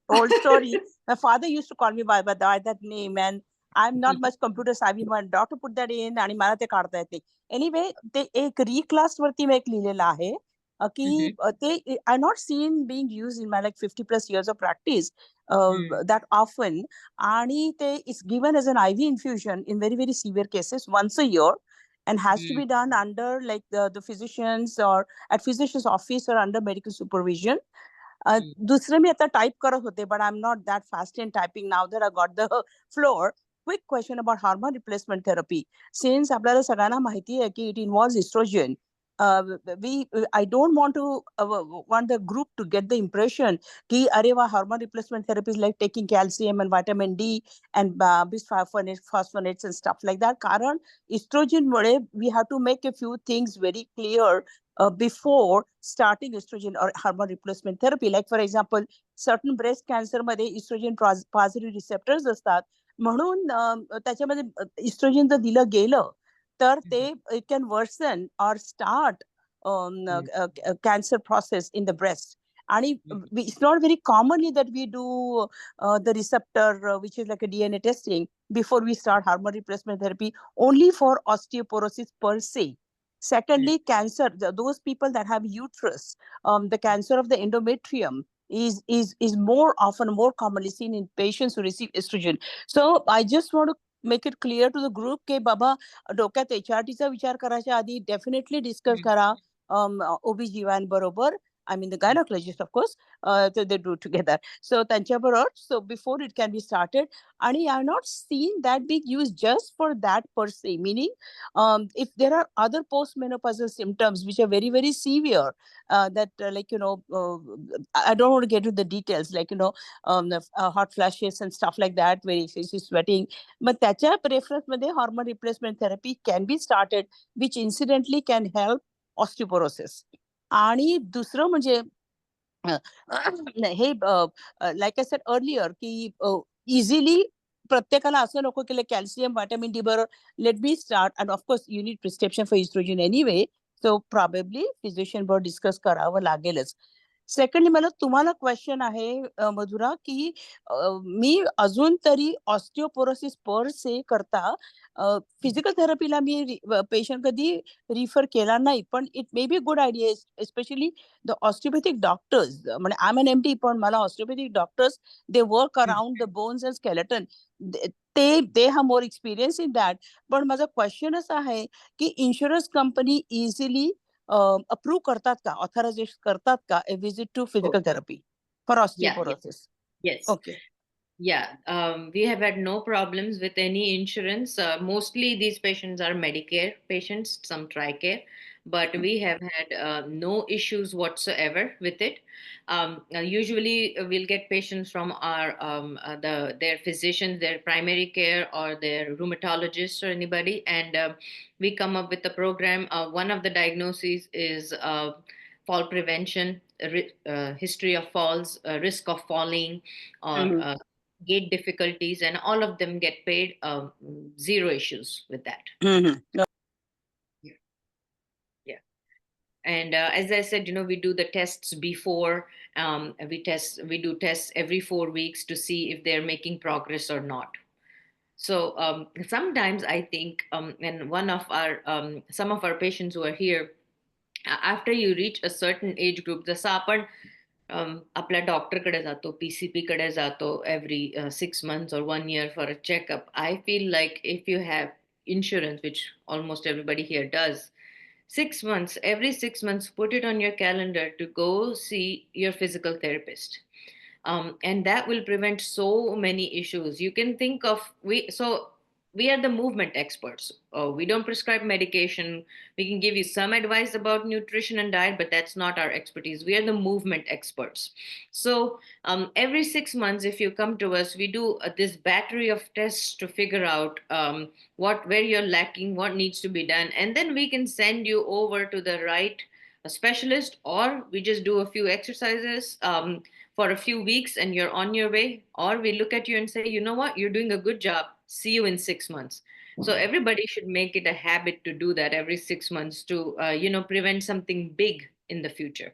old story. My father used to call me by that name, and I'm not much computer savvy. My daughter put that in, आणि मला ते काढता येते. Anyway, ते एक reclass वरती मी एक लिहिलेलं आहे की ते I not seen being used in my like 50+ years of practice that often. आणि ते is given as an IV infusion in very, very severe cases once a year. And has to be done under like the physicians or at physician's office or under medical supervision. दुसरं मी आता type करत होते, but I'm not that fast in typing now that I got the floor. Quick question about hormone replacement therapy. Since आपल्याला सगळ्यांना माहिती आहे की it involves estrogen, I don't want to want the group to get the impression कि अरे वाह hormone replacement therapy is like taking calcium and vitamin D and bisphosphonates and stuff like that. कारण estrogen Mule we have to make a few things very clear before starting estrogen or hormone replacement therapy. Like for example, certain breast cancer मध्ये estrogen positive receptors असतात, म्हणून त्याच्यामध्ये estrogen जर दिलं गेलं तर ते it can worsen or start cancer process in the breast. And it's not very commonly that we do the receptor, which is like a DNA testing, before we start hormone replacement therapy, only for osteoporosis per se. Secondly, cancer, those people that have uterus, the cancer of the endometrium is more commonly seen in patients who receive estrogen. So I just want to make it clear to the group के बाबा डोक्यात HRTचा विचार करायच्या आधी definitely discuss करा OB-GYN बरोबर. I mean the gynecologist, of course, they do together. So त्यांच्याबरोबर, so before it can be started. And I have not seen that being used just for that per se. Meaning, if there are other postmenopausal symptoms which are very, very severe, that like, I don't want to get into the details, like, hot flashes and stuff like that, where if she's sweating. But त्याच्या preference मध्ये hormone replacement therapy can be started, which incidentally can help osteoporosis. आणि दुसरं म्हणजे हे like I said earlier की easily प्रत्येकाला असं नको की कॅल्शियम व्हिटॅमिन डी बरोबर let me start. And of course you need prescription for estrogen anyway, so probably physician बरोबर डिस्कस करावं लागेलच. सेकंडली मला तुम्हाला क्वेश्चन आहे मधुरा, की मी अजून तरी ऑस्टिओपोरोसिस पर से करता फिजिकल थेरपीला मी पेशंट कधी रिफर केला नाही, पण it may be good idea, especially the osteopathic doctors. म्हणजे आय एम एन MD, पण मला osteopathic doctors they work around the bones and skeleton, they have more experience in that. पण माझा क्वेश्चन असा आहे की इन्शुरन्स कंपनी इझिली अप्रूव्ह करतात का, ऑथरायझेशन करतात का a visit to physical therapy for osteoporosis? Yes. Okay. Yeah, we have had no problems with any insurance. Mostly these patients are Medicare patients, some TRICARE, but we have had no issues whatsoever with it. Usually we'll get patients from our their physicians, their primary care, or their rheumatologist or anybody, and we come up with a program. One of the diagnoses is fall prevention, history of falls, risk of falling, or Mhm. gait difficulties, and all of them get paid. Zero issues with that. Mhm. Yeah. And as I said, we do the tests before. We do tests every 4 weeks to see if they're making progress or not. So sometimes I think, and some of our patients who are here, after you reach a certain age group, जसं आपण आपल्या डॉक्टरकडे जातो, PCP कडे जातो every 6 months or 1 year for a checkup. I feel like if you have insurance, which almost everybody here does, 6 months, every 6 months, put it on your calendar to go see your physical therapist. And that will prevent so many issues. You can think of, we are the movement experts. We don't prescribe medication. We can give you some advice about nutrition and diet, but that's not our expertise. We are the movement experts. So every 6 months, if you come to us, we do this battery of tests to figure out where you're lacking, what needs to be done, and then we can send you over to the right specialist, or we just do a few exercises for a few weeks and you're on your way, or we look at you and say, you know what, you're doing a good job, see you in 6 months. So everybody should make it a habit to do that every 6 months to prevent something big in the future.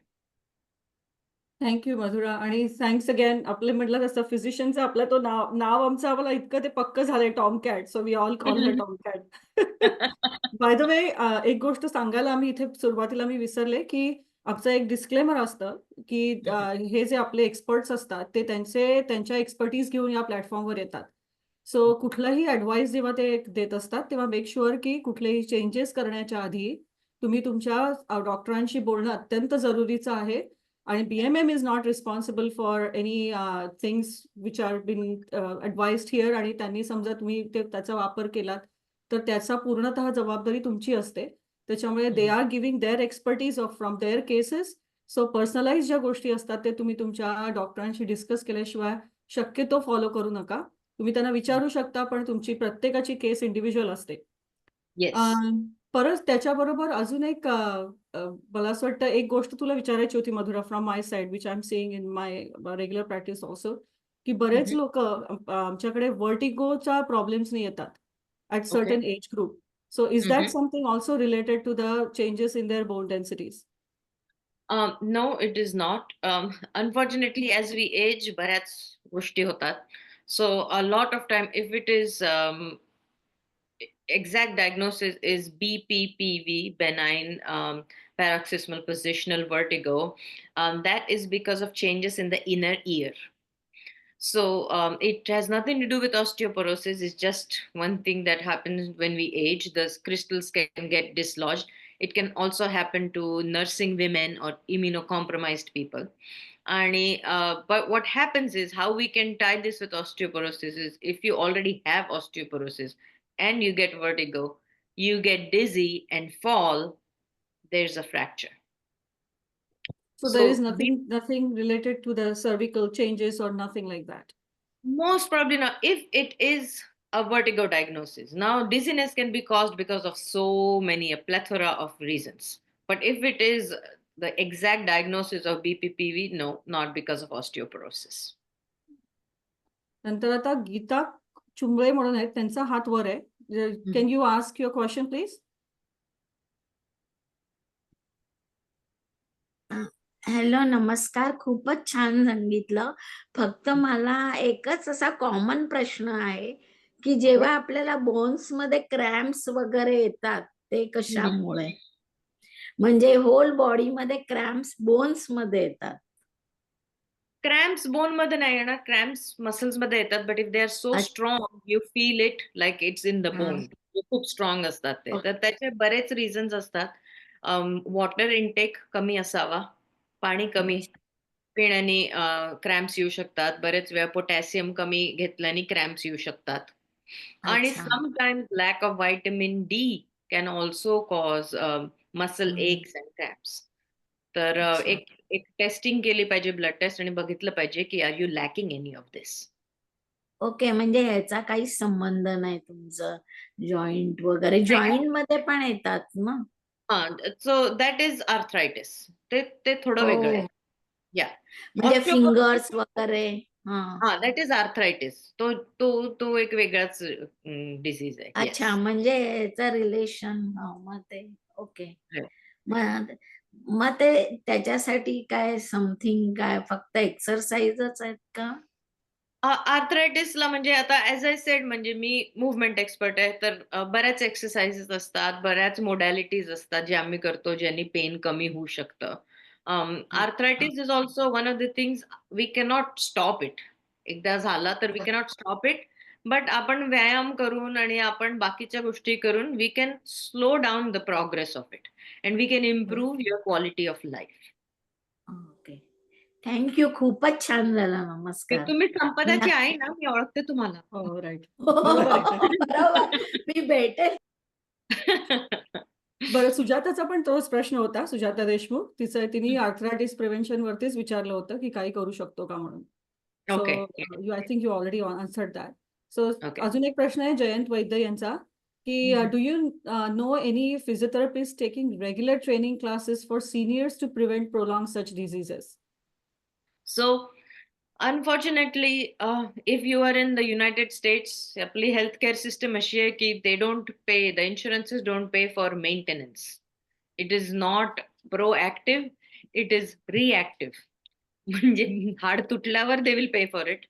Thank you Madhura, आणि thanks again. आपले म्हटलं तसं फिजिशियनचं आपलं तो नाव आमचं आम्हाला इतकं ते पक्क झालंय, Tom Cat, so we all call her Tom Cat. By the way, एक गोष्ट सांगायला आम्ही इथे सुरुवातीला मी विसरले, की आमचं एक डिस्क्लेमर असतं की हे जे आपले एक्सपर्ट्स असतात ते त्यांच्या एक्सपर्टीज घेऊन या प्लॅटफॉर्मवर येतात. सो कुठलाही ॲडवाईस जेव्हा ते देत असतात तेव्हा मेक शुअर की कुठलेही चेंजेस करण्याच्या आधी तुम्ही तुमच्या डॉक्टरांशी बोलणं अत्यंत जरुरीचं आहे. आणि BMM is not responsible for any things which are been advised here, आणि त्यांनी समजा तुम्ही त्याचा वापर केलात तर त्याचा पूर्णतः जबाबदारी तुमची असते. त्याच्यामुळे they are giving their expertise from their cases. So personalise ज्या गोष्टी असतात ते तुम्ही तुमच्या डॉक्टरांशी डिस्कस केल्याशिवाय शक्यतो फॉलो करू नका. तुम्ही त्यांना विचारू शकता, पण तुमची प्रत्येकाची केस इंडिव्हिज्युअल असते. येस. परत त्याच्याबरोबर अजून एक मला असं वाटतं एक गोष्ट तुला विचारायची होती Madhura, from my side which I am seeing in my regular practice also, की बरेच लोक आमच्याकडे वर्टिगोचा प्रॉब्लेम्सनी येतात at certain age group. So is that something also related to the changes in their bone densities? No, it is not. Unfortunately, as we age, बऱ्याच गोष्टी होतात. So a lot of time, if it is exact diagnosis is BPPV, benign paroxysmal positional vertigo, that is because of changes in the inner ear. So it has nothing to do with osteoporosis. It's just one thing that happens when we age. The crystals can get dislodged. It can also happen to nursing women or immunocompromised people. But what happens is, how we can tie this with osteoporosis is, if you already have osteoporosis and you get vertigo, you get dizzy and fall, there's a fracture. So there is nothing related to the cervical changes or nothing like that? Most probably not, if it is a vertigo diagnosis. Now, dizziness can be caused because of a plethora of reasons. But if it is the exact diagnosis of BPPV, no, not because of osteoporosis. नंतर आता गीता चुंबळे म्हणून आहेत, त्यांचा हात वर आहे. Can you ask your question please? Hello, नमस्कार. खूपच छान सांगितलं. फक्त मला एकच असा कॉमन प्रश्न आहे की जेव्हा आपल्याला बोन्स मध्ये क्रॅम्प्स वगैरे येतात ते कशामुळे? म्हणजे होल बॉडी मध्ये क्रॅम्प्स बोन्स मध्ये येतात. क्रॅम्प्स बोन मध्ये नाही येणार, क्रॅम्प्स मसल्स मध्ये येतात. But if they are so strong, you feel it like it's in the bone. खूप स्ट्रॉंग असतात ते. तर त्याचे बरेच रिझन्स असतात. वॉटर इनटेक कमी असावा, पाणी कमी पिण्याने क्रॅम्प्स येऊ शकतात. बरेच वेळा पोटॅशियम कमी घेतल्याने क्रॅम्प्स येऊ शकतात. आणि sometimes lack of vitamin D can also cause muscle x and cramps. तर एक टेस्टिंग केली पाहिजे, ब्लड टेस्ट, आणि बघितलं पाहिजे की are you lacking any of this. Okay, म्हणजे ह्याचा काही संबंध नाही तुमचं जॉईंट वगैरे? जॉईंट मध्ये पण येतात ना? So that is arthritis. ते थोडं वेगळं आहे. या म्हणजे फिंगर्स वगैरे. That is arthritis. तो एक वेगळाच डिसीज आहे. अच्छा, म्हणजे याचं रिलेशन. मग ते ओके. मग ते त्याच्यासाठी काय समथिंग, काय फक्त एक्सरसाइजच आहेत का? आर्थरायटिसला म्हणजे आता ऍज आय सेड, म्हणजे मी मुव्हमेंट एक्सपर्ट आहे, तर बऱ्याच एक्सरसाइजेस असतात, बऱ्याच मोडॅलिटीज असतात जे आम्ही करतो, ज्यांनी पेन कमी होऊ शकतं. Arthritis is also one of the things we cannot stop it. एकदा झाला तर we cannot stop it. But आपण व्यायाम करून आणि आपण बाकीच्या गोष्टी करून we can slow down the progress of it and we can improve your quality of life. Okay, thank you. खूपच छान झाला. नमस्कार. तुम्ही संपदाची आहे ना, मी ओळखते तुम्हाला. हो, राईट. बरोबर, मी भेटेल. बरं, सुजाताचा पण तोच प्रश्न होता. सुजाता देशमुख, तिने आर्थरायटिस प्रिव्हेन्शन वरतीच विचारलं होतं की काही करू शकतो का म्हणून. So I think you already answered that. So अजून एक प्रश्न आहे जयंत वैद्य यांचा, की do you know any physiotherapist taking regular training classes for seniors to prevent prolong such diseases? So, unfortunately, if you are in the United States, आपली healthcare system अशी आहे की they don't pay, the insurances don't pay for maintenance. It is not proactive, it is reactive. म्हणजे हाड तुटल्यावर they will pay for it,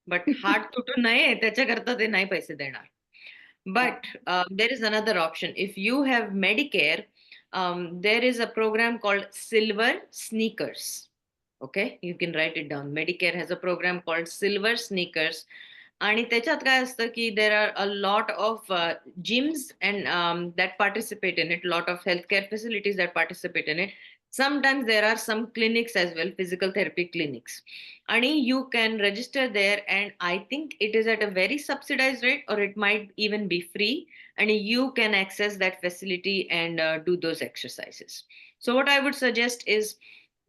but हाड तुटू नये त्याच्याकरता ते नाही पैसे देणार. But there is another option. If you have Medicare, there is a program called Silver Sneakers. Okay, you can write it down. Medicare has a program called Silver Sneakers. आणि त्याच्यात काय असतं की there are a lot of gyms and that participate in it, lot of healthcare facilities that participate in it. Sometimes there are some clinics as well, physical therapy clinics. And you can register there, and I think it is at a very subsidized rate, or it might even be free. And you can access that facility and do those exercises. So, what I would suggest is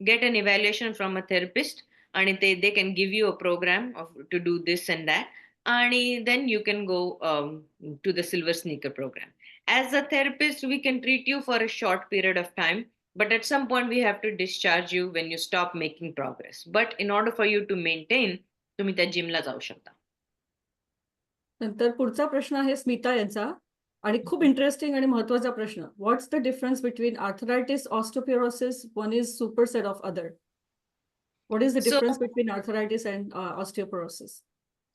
get an evaluation from a therapist, and they can give you a program to do this and that. And then you can go to the Silver Sneaker program. As a therapist, we can treat you for a short period of time, but at some point we have to discharge you when you stop making progress. But in order for you to maintain, तुम्ही त्या जिमला जाऊ शकता. नंतर पुढचा प्रश्न आहे स्मिता यांचा, आणि खूप इंटरेस्टिंग आणि महत्वाचा प्रश्न. What's the difference between arthritis, osteoporosis? One is superset of other. What is the difference between arthritis and osteoporosis?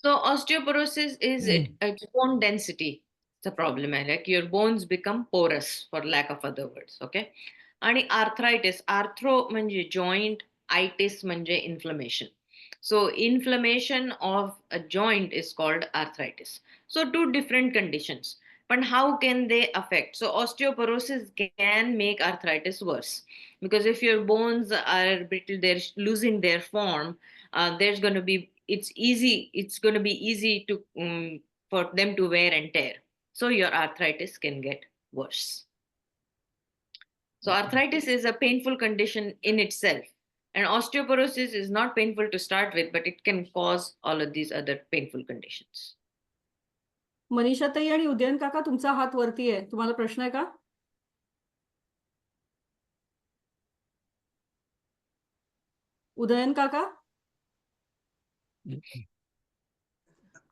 So osteoporosis is it's bone density. It's a problem. Like your bones become porous, for lack of other words. Okay. आणि arthritis, arthro म्हणजे joint, itis म्हणजे inflammation. So inflammation of a joint is called arthritis. So two different conditions. But how can they affect? So osteoporosis can make arthritis worse, because if your bones are brittle, they're losing their form. There's going to be it's going to be easy to for them to wear and tear. So your arthritis can get worse. So arthritis is a painful condition in itself, and osteoporosis is not painful to start with, but it can cause all of these other painful conditions. Manisha ताई आणि उदयन काका, तुमचा हात वरती आहे. तुम्हाला प्रश्न आहे का? उदयन काका?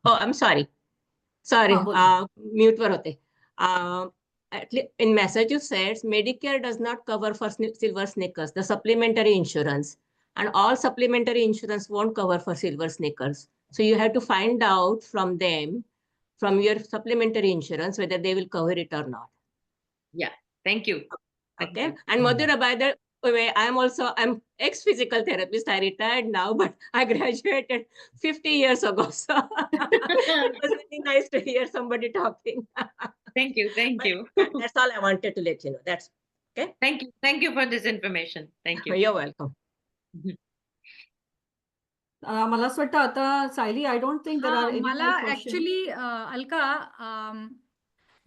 Oh, I'm sorry. Sorry, mute वर होते. In Massachusetts, Medicare does not cover for silver sneakers, the supplementary insurance. And all supplementary insurance won't cover for silver sneakers. So you have to find out from them, from your supplementary insurance, whether they will cover it or not. Yeah, thank you. Okay. And Madhura, by the way, I'm ex-physical therapist. I retired now, but I graduated 50 years ago. So it was really nice to hear somebody talking. Thank you. Thank you. That's all I wanted to let you know. That's okay. Thank you. Thank you for this information. Thank you. You're welcome. मला असं वाटतं आता Sayali, I don't think there are any मला more question. Actually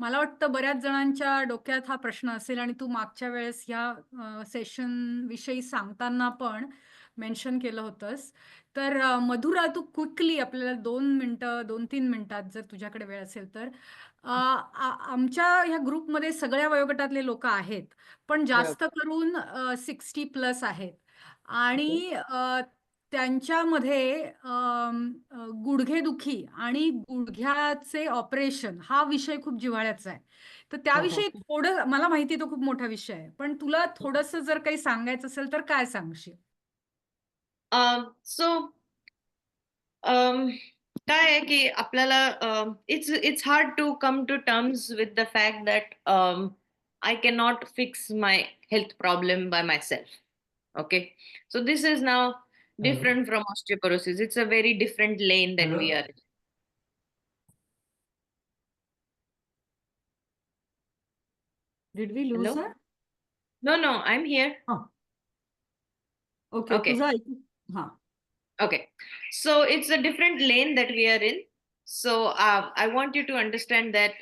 मला वाटतं बऱ्याच जणांच्या डोक्यात हा प्रश्न असेल, आणि तू मागच्या वेळेस ह्या सेशन विषयी सांगताना पण मेन्शन केलं होतंस. तर मधुरा, तू क्विकली आपल्याला 2-3 मिनिटात जर तुझ्याकडे वेळ असेल तर. आमच्या ह्या ग्रुपमध्ये सगळ्या वयोगटातले लोक आहेत, पण जास्त करून 60+ आहेत, आणि त्यांच्यामध्ये गुडघेदुखी आणि गुडघ्याचे ऑपरेशन हा विषय खूप जिव्हाळ्याचा आहे. तर त्याविषयी थोडं, मला माहिती आहे तो खूप मोठा विषय आहे, पण तुला थोडंसं जर काही सांगायचं असेल तर काय सांगशील? So काय आहे की आपल्याला it's hard to come to terms with the fact that I cannot fix my health problem by myself. Okay, so this is now different from osteoporosis. It's a very different lane that we are in. Did we lose Hello? her? No, I'm here. Okay. Okay. Okay, so it's a different lane that we are in. So I want you to understand that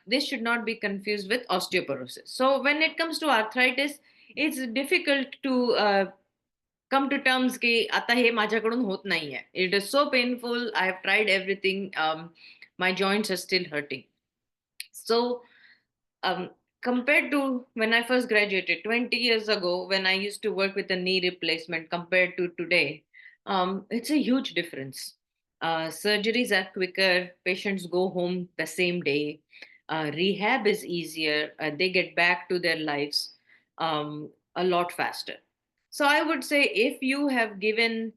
this should not be confused with osteoporosis. So when it comes to arthritis, it's difficult to come to terms ki आता हे माझ्याकडून होत नाहीये. It is so painful. I have tried everything. My joints are still hurting. So compared to when I first graduated 20 years ago, when I used to work with a knee replacement, compared to today, it's a huge difference. Surgeries are quicker. Patients go home the same day. Rehab is easier. They get back to their lives a lot faster. So I would say if you have given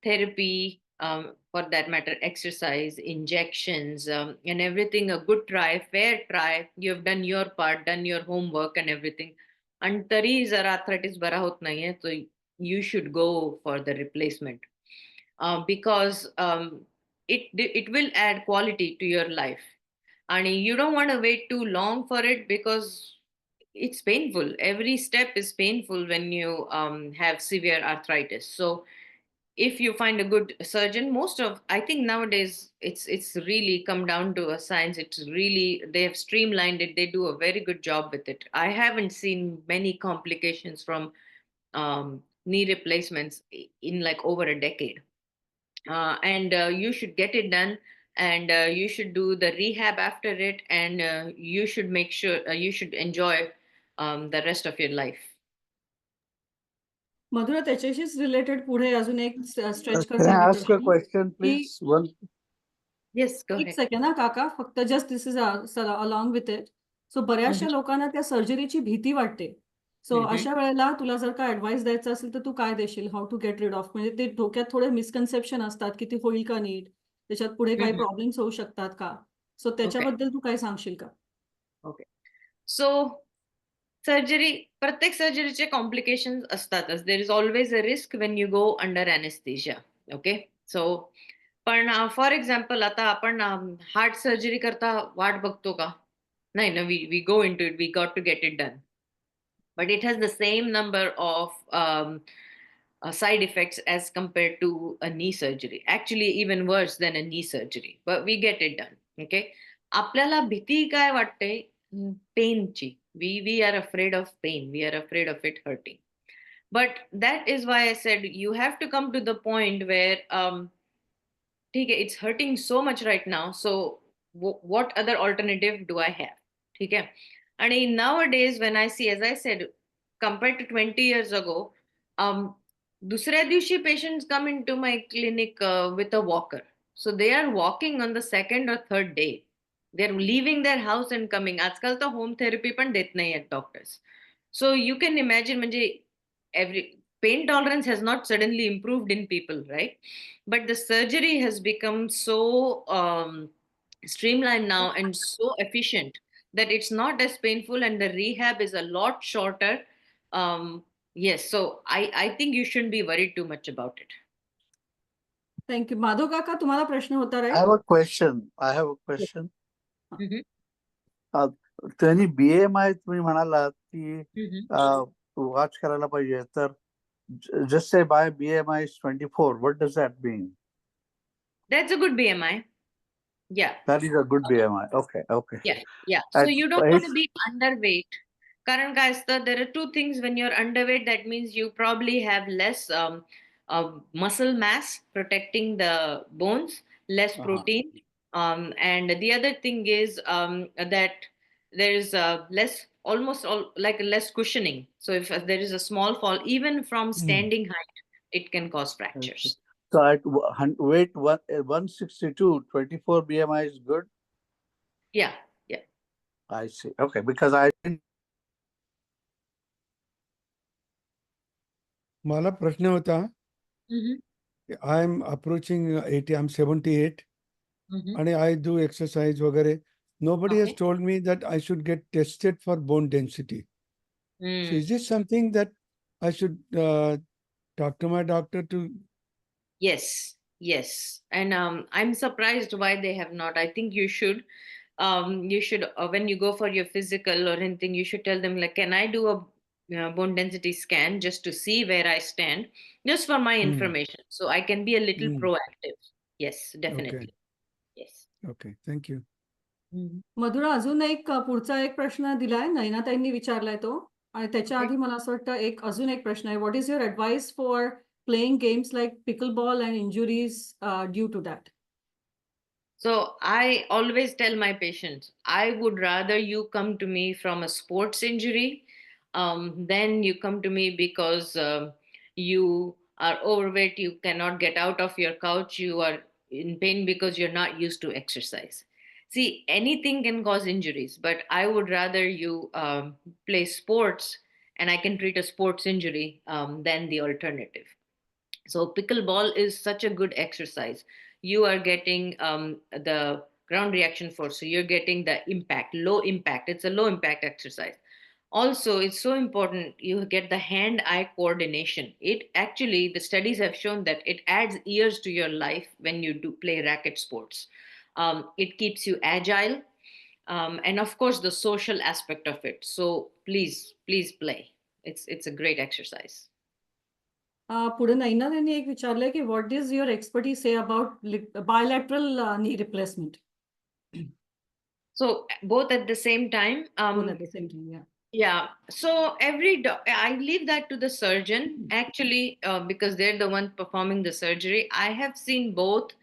therapy, for that matter, exercise, injections, and everything a good try, fair try, you have done your part, done your homework and everything, and tari जर arthritis बरा होत नाहीये, so you should go for the replacement, because it will add quality to your life, and you don't want to wait too long for it, because it's painful. Every step is painful when you have severe arthritis. So if you find a good surgeon, I think nowadays it's really come down to a science. It's really, they have streamlined it. They do a very good job with it. I haven't seen many complications from knee replacements in like over a decade. And you should get it done, and you should do the rehab after it, and you should make sure you should enjoy the rest of your life. Madhura, त्याच्याशीच related पुढे अजून एक stretch Can I ask a question, की please? One. Yes, go एक ahead. Second ना काका, फक्त just this is along with it. So बऱ्याचशा लोकांना त्या सर्जरीची भीती वाटते. सो अशा वेळेला तुला जर का ऍडवाइस द्यायचं असेल तर तू काय देशील? How to get rid of? म्हणजे ते डोक्यात थोडे मिसकन्सेप्शन असतात की ती होईल का नीट, त्याच्यात पुढे काही प्रॉब्लेम्स होऊ शकतात का? सो त्याच्याबद्दल तू काय सांगशील का? ओके. सो सर्जरी, प्रत्येक सर्जरीचे कॉम्प्लिकेशन्स असतातच. There is always a risk when you go under anaesthesia. Okay. So पण फॉर एक्झाम्पल आता आपण हार्ट सर्जरी करता वाट बघतो का? नाही ना. We go into it, we got to get it done. But it has the same number of side effects as compared to a knee surgery. Actually, even worse than a knee surgery. But we get it done. Okay. आपल्याला भीती काय वाटते? पेनची. We are afraid of pain. We are afraid of it hurting. But that is why I said you have to come to the point where it's hurting so much right now. So what other alternative do I have? Okay. And nowadays, when I see, as I said, compared to 20 years ago, dusra divshi patients come into my clinic with a walker. So they are walking on the second or third day. They're leaving their house and coming. Aajkal to home therapy pan det nahi hai doctors. So you can imagine, every pain tolerance has not suddenly improved in people, right? But the surgery has become so streamlined now and so efficient that it's not as painful, and the rehab is a lot shorter. Yes, so I think you shouldn't be worried too much about it. Thank you. Madhav काका, तुम्हाला प्रश्न होता I right? have a question. Mhm. त्यांनी BMI तुम्ही म्हणालात की watch करायला पाहिजे, तर just say my BMI is 24. What does that mean? That's a good BMI. Yeah. That is a good BMI. Okay. Yeah. So you don't want to be underweight. Karan ka asta, there are two things. When you're underweight, that means you probably have less muscle mass protecting the bones, less protein. And the other thing is that there is less cushioning. So if there is a small fall, even from standing height, it can cause fractures. So at weight 162, 24 BMI is good? Yeah. I see. Okay, because I didn't. मला प्रश्न होता, I am approaching 80, I'm 78, and I do exercise वगैरे. Nobody has told me that I should get tested for bone density. So is this something that I should talk to my doctor to? Yes. And I'm surprised why they have not. I think you should when you go for your physical or anything, you should tell them, like, can I do a bone density scan just to see where I stand, just for my information, so I can be a little proactive. Yes, definitely. Yes. Okay, thank you. मधुरा, अजून एक पुढचा एक प्रश्न दिलाय, नयनाताईंनी विचारलाय तो. आणि त्याच्या आधी मला असं वाटतं अजून एक प्रश्न आहे. What is your advice for playing games like pickleball and injuries due to that? So I always tell my patients, I would rather you come to me from a sports injury than you come to me because you are overweight, you cannot get out of your couch, you are in pain because you're not used to exercise. See, anything can cause injuries, but I would rather you play sports and I can treat a sports injury than the alternative. So pickleball is such a good exercise. You are getting the ground reaction force. So you're getting the impact, low impact. It's a low impact exercise. Also, it's so important you get the hand-eye coordination. It actually, the studies have shown that it adds years to your life when you do play racket sports. It keeps you agile. and of course the social aspect of it. So please play. It's a great exercise. पुढे नैना यांनी एक विचारलंय की what is your expertise say about bilateral knee replacement. So both at the same time. Both at the same time, yeah. Yeah. So I leave that to the surgeon actually, because they're the one performing the surgery. I have seen both.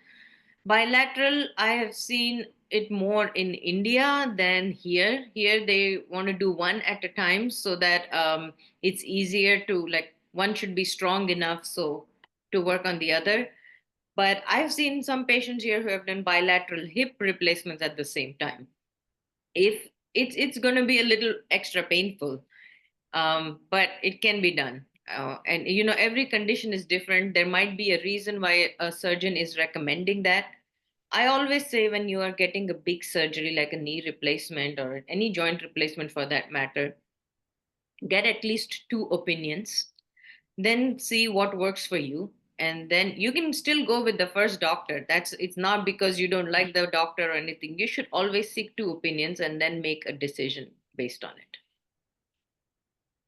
Bilateral, I have seen it more in India than here. Here they want to do one at a time so that it's easier to, like, one should be strong enough so to work on the other. But I've seen some patients here who have done bilateral hip replacements at the same time. If it's going to be a little extra painful, but it can be done. And every condition is different. There might be a reason why a surgeon is recommending that. I always say, when you are getting a big surgery like a knee replacement or any joint replacement for that matter, get at least 2 opinions, then see what works for you, and then you can still go with the first doctor. It's not because you don't like the doctor or anything. You should always seek 2 opinions and then make a decision based on it.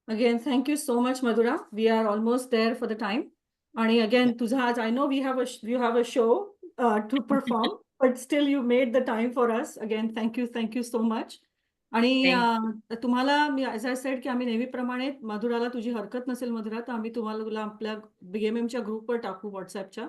Again, thank you so much, Madhura. We are almost there for the time. And again, Tuzhaj, I know you have a show to perform, but still you made the time for us. Again, thank you so much. आणि तुम्हाला मी as I said की आम्ही नेहमीप्रमाणे मधुराला तुझी हरकत नसेल मधुरा तर आम्ही तुला आपल्या BMMच्या ग्रुपवर टाकू व्हॉट्सअपच्या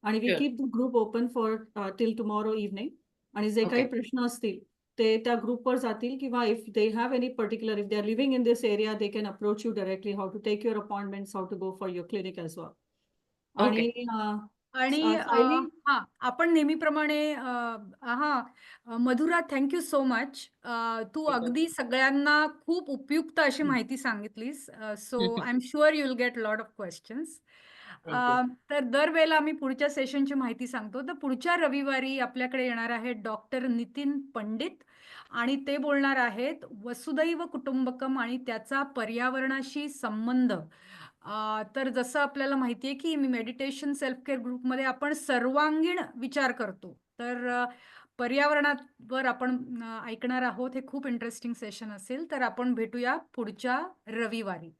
आणि we keep the group open for till tomorrow evening. आणि जे काही प्रश्न असतील ते त्या ग्रुपवर जातील किंवा if they have any particular if they are living in this area they can approach you directly how to take your appointments how to go for your clinic as well. आणि आपण नेहमीप्रमाणे मधुरा, थँक्यू सो मच. तू अगदी सगळ्यांना खूप उपयुक्त अशी माहिती सांगितलीस. So I am sure you will get lot of questions. तर दरवेळेला आम्ही पुढच्या सेशनची माहिती सांगतो. तर पुढच्या रविवारी आपल्याकडे येणार आहेत डॉक्टर नितीन पंडित आणि ते बोलणार आहेत वसुदैव कुटुंबकम आणि त्याचा पर्यावरणाशी संबंध. तर जसं आपल्याला माहिती आहे की मी मेडिटेशन सेल्फ केअर ग्रुपमध्ये आपण सर्वांगीण विचार करतो, तर पर्यावरणावर आपण ऐकणार आहोत. हे खूप इंटरेस्टिंग सेशन असेल. तर आपण भेटूया पुढच्या रविवारी.